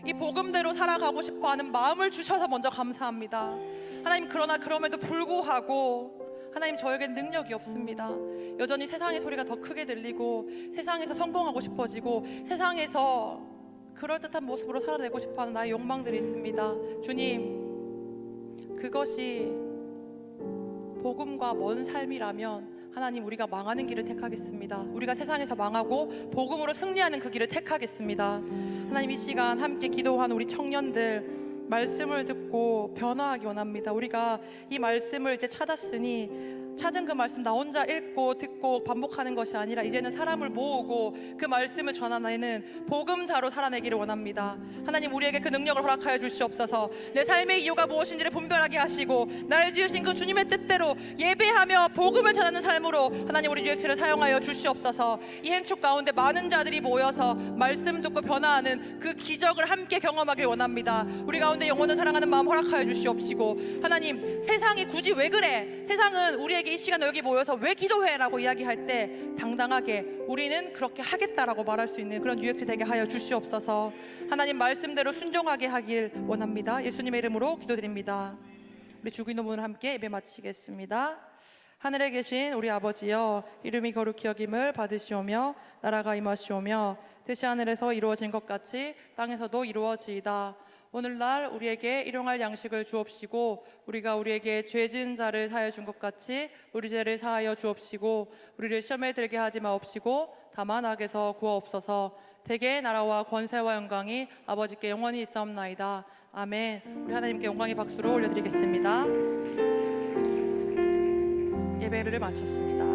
이 복음대로 살아가고 싶어하는 마음을 주셔서 먼저 감사합니다. 하나님, 그러나 그럼에도 불구하고 하나님, 저에겐 능력이 없습니다. 여전히 세상의 소리가 더 크게 들리고 세상에서 성공하고 싶어지고 세상에서 그럴듯한 모습으로 살아내고 싶어하는 나의 욕망들이 있습니다. 주님, 그것이 복음과 먼 삶이라면 하나님, 우리가 망하는 길을 택하겠습니다. 우리가 세상에서 망하고 복음으로 승리하는 그 길을 택하겠습니다. 하나님, 이 시간 함께 기도한 우리 청년들 말씀을 듣고 변화하기 원합니다. 우리가 이 말씀을 이제 찾았으니 찾은 그 말씀 나 혼자 읽고 듣고 반복하는 것이 아니라 이제는 사람을 모으고 그 말씀을 전하는 복음자로 살아내기를 원합니다. 하나님, 우리에게 그 능력을 허락하여 주시옵소서. 내 삶의 이유가 무엇인지를 분별하게 하시고 날 지으신 그 주님의 뜻대로 예배하며 복음을 전하는 삶으로 하나님, 우리 UX를 사용하여 주시옵소서. 이 행축 가운데 많은 자들이 모여서 말씀 듣고 변화하는 그 기적을 함께 경험하길 원합니다. 우리 가운데 영혼을 사랑하는 마음 허락하여 주시옵시고 하나님, 세상이 굳이 왜 그래? 세상은 우리에게 이 시간에 여기 모여서 왜 기도해? 라고 이야기할 때 당당하게 우리는 그렇게 하겠다라고 말할 수 있는 그런 UX 되게 하여 주시옵소서. 하나님 말씀대로 순종하게 하길 원합니다. 예수님의 이름으로 기도드립니다. 우리 주기도문을 함께 예배 마치겠습니다. 하늘에 계신 우리 아버지여, 이름이 거룩히 여김을 받으시오며 나라가 임하시오며 뜻이 하늘에서 이루어진 것 같이 땅에서도 이루어지이다. 오늘날 우리에게 일용할 양식을 주옵시고 우리가 우리에게 죄 지은 자를 사하여 준 것 같이 우리 죄를 사하여 주옵시고 우리를 시험에 들게 하지 마옵시고 다만 악에서 구하옵소서. 대개의 나라와 권세와 영광이 아버지께 영원히 있사옵나이다. 아멘. 우리 하나님께 영광의 박수로 올려드리겠습니다. 예배를 마쳤습니다.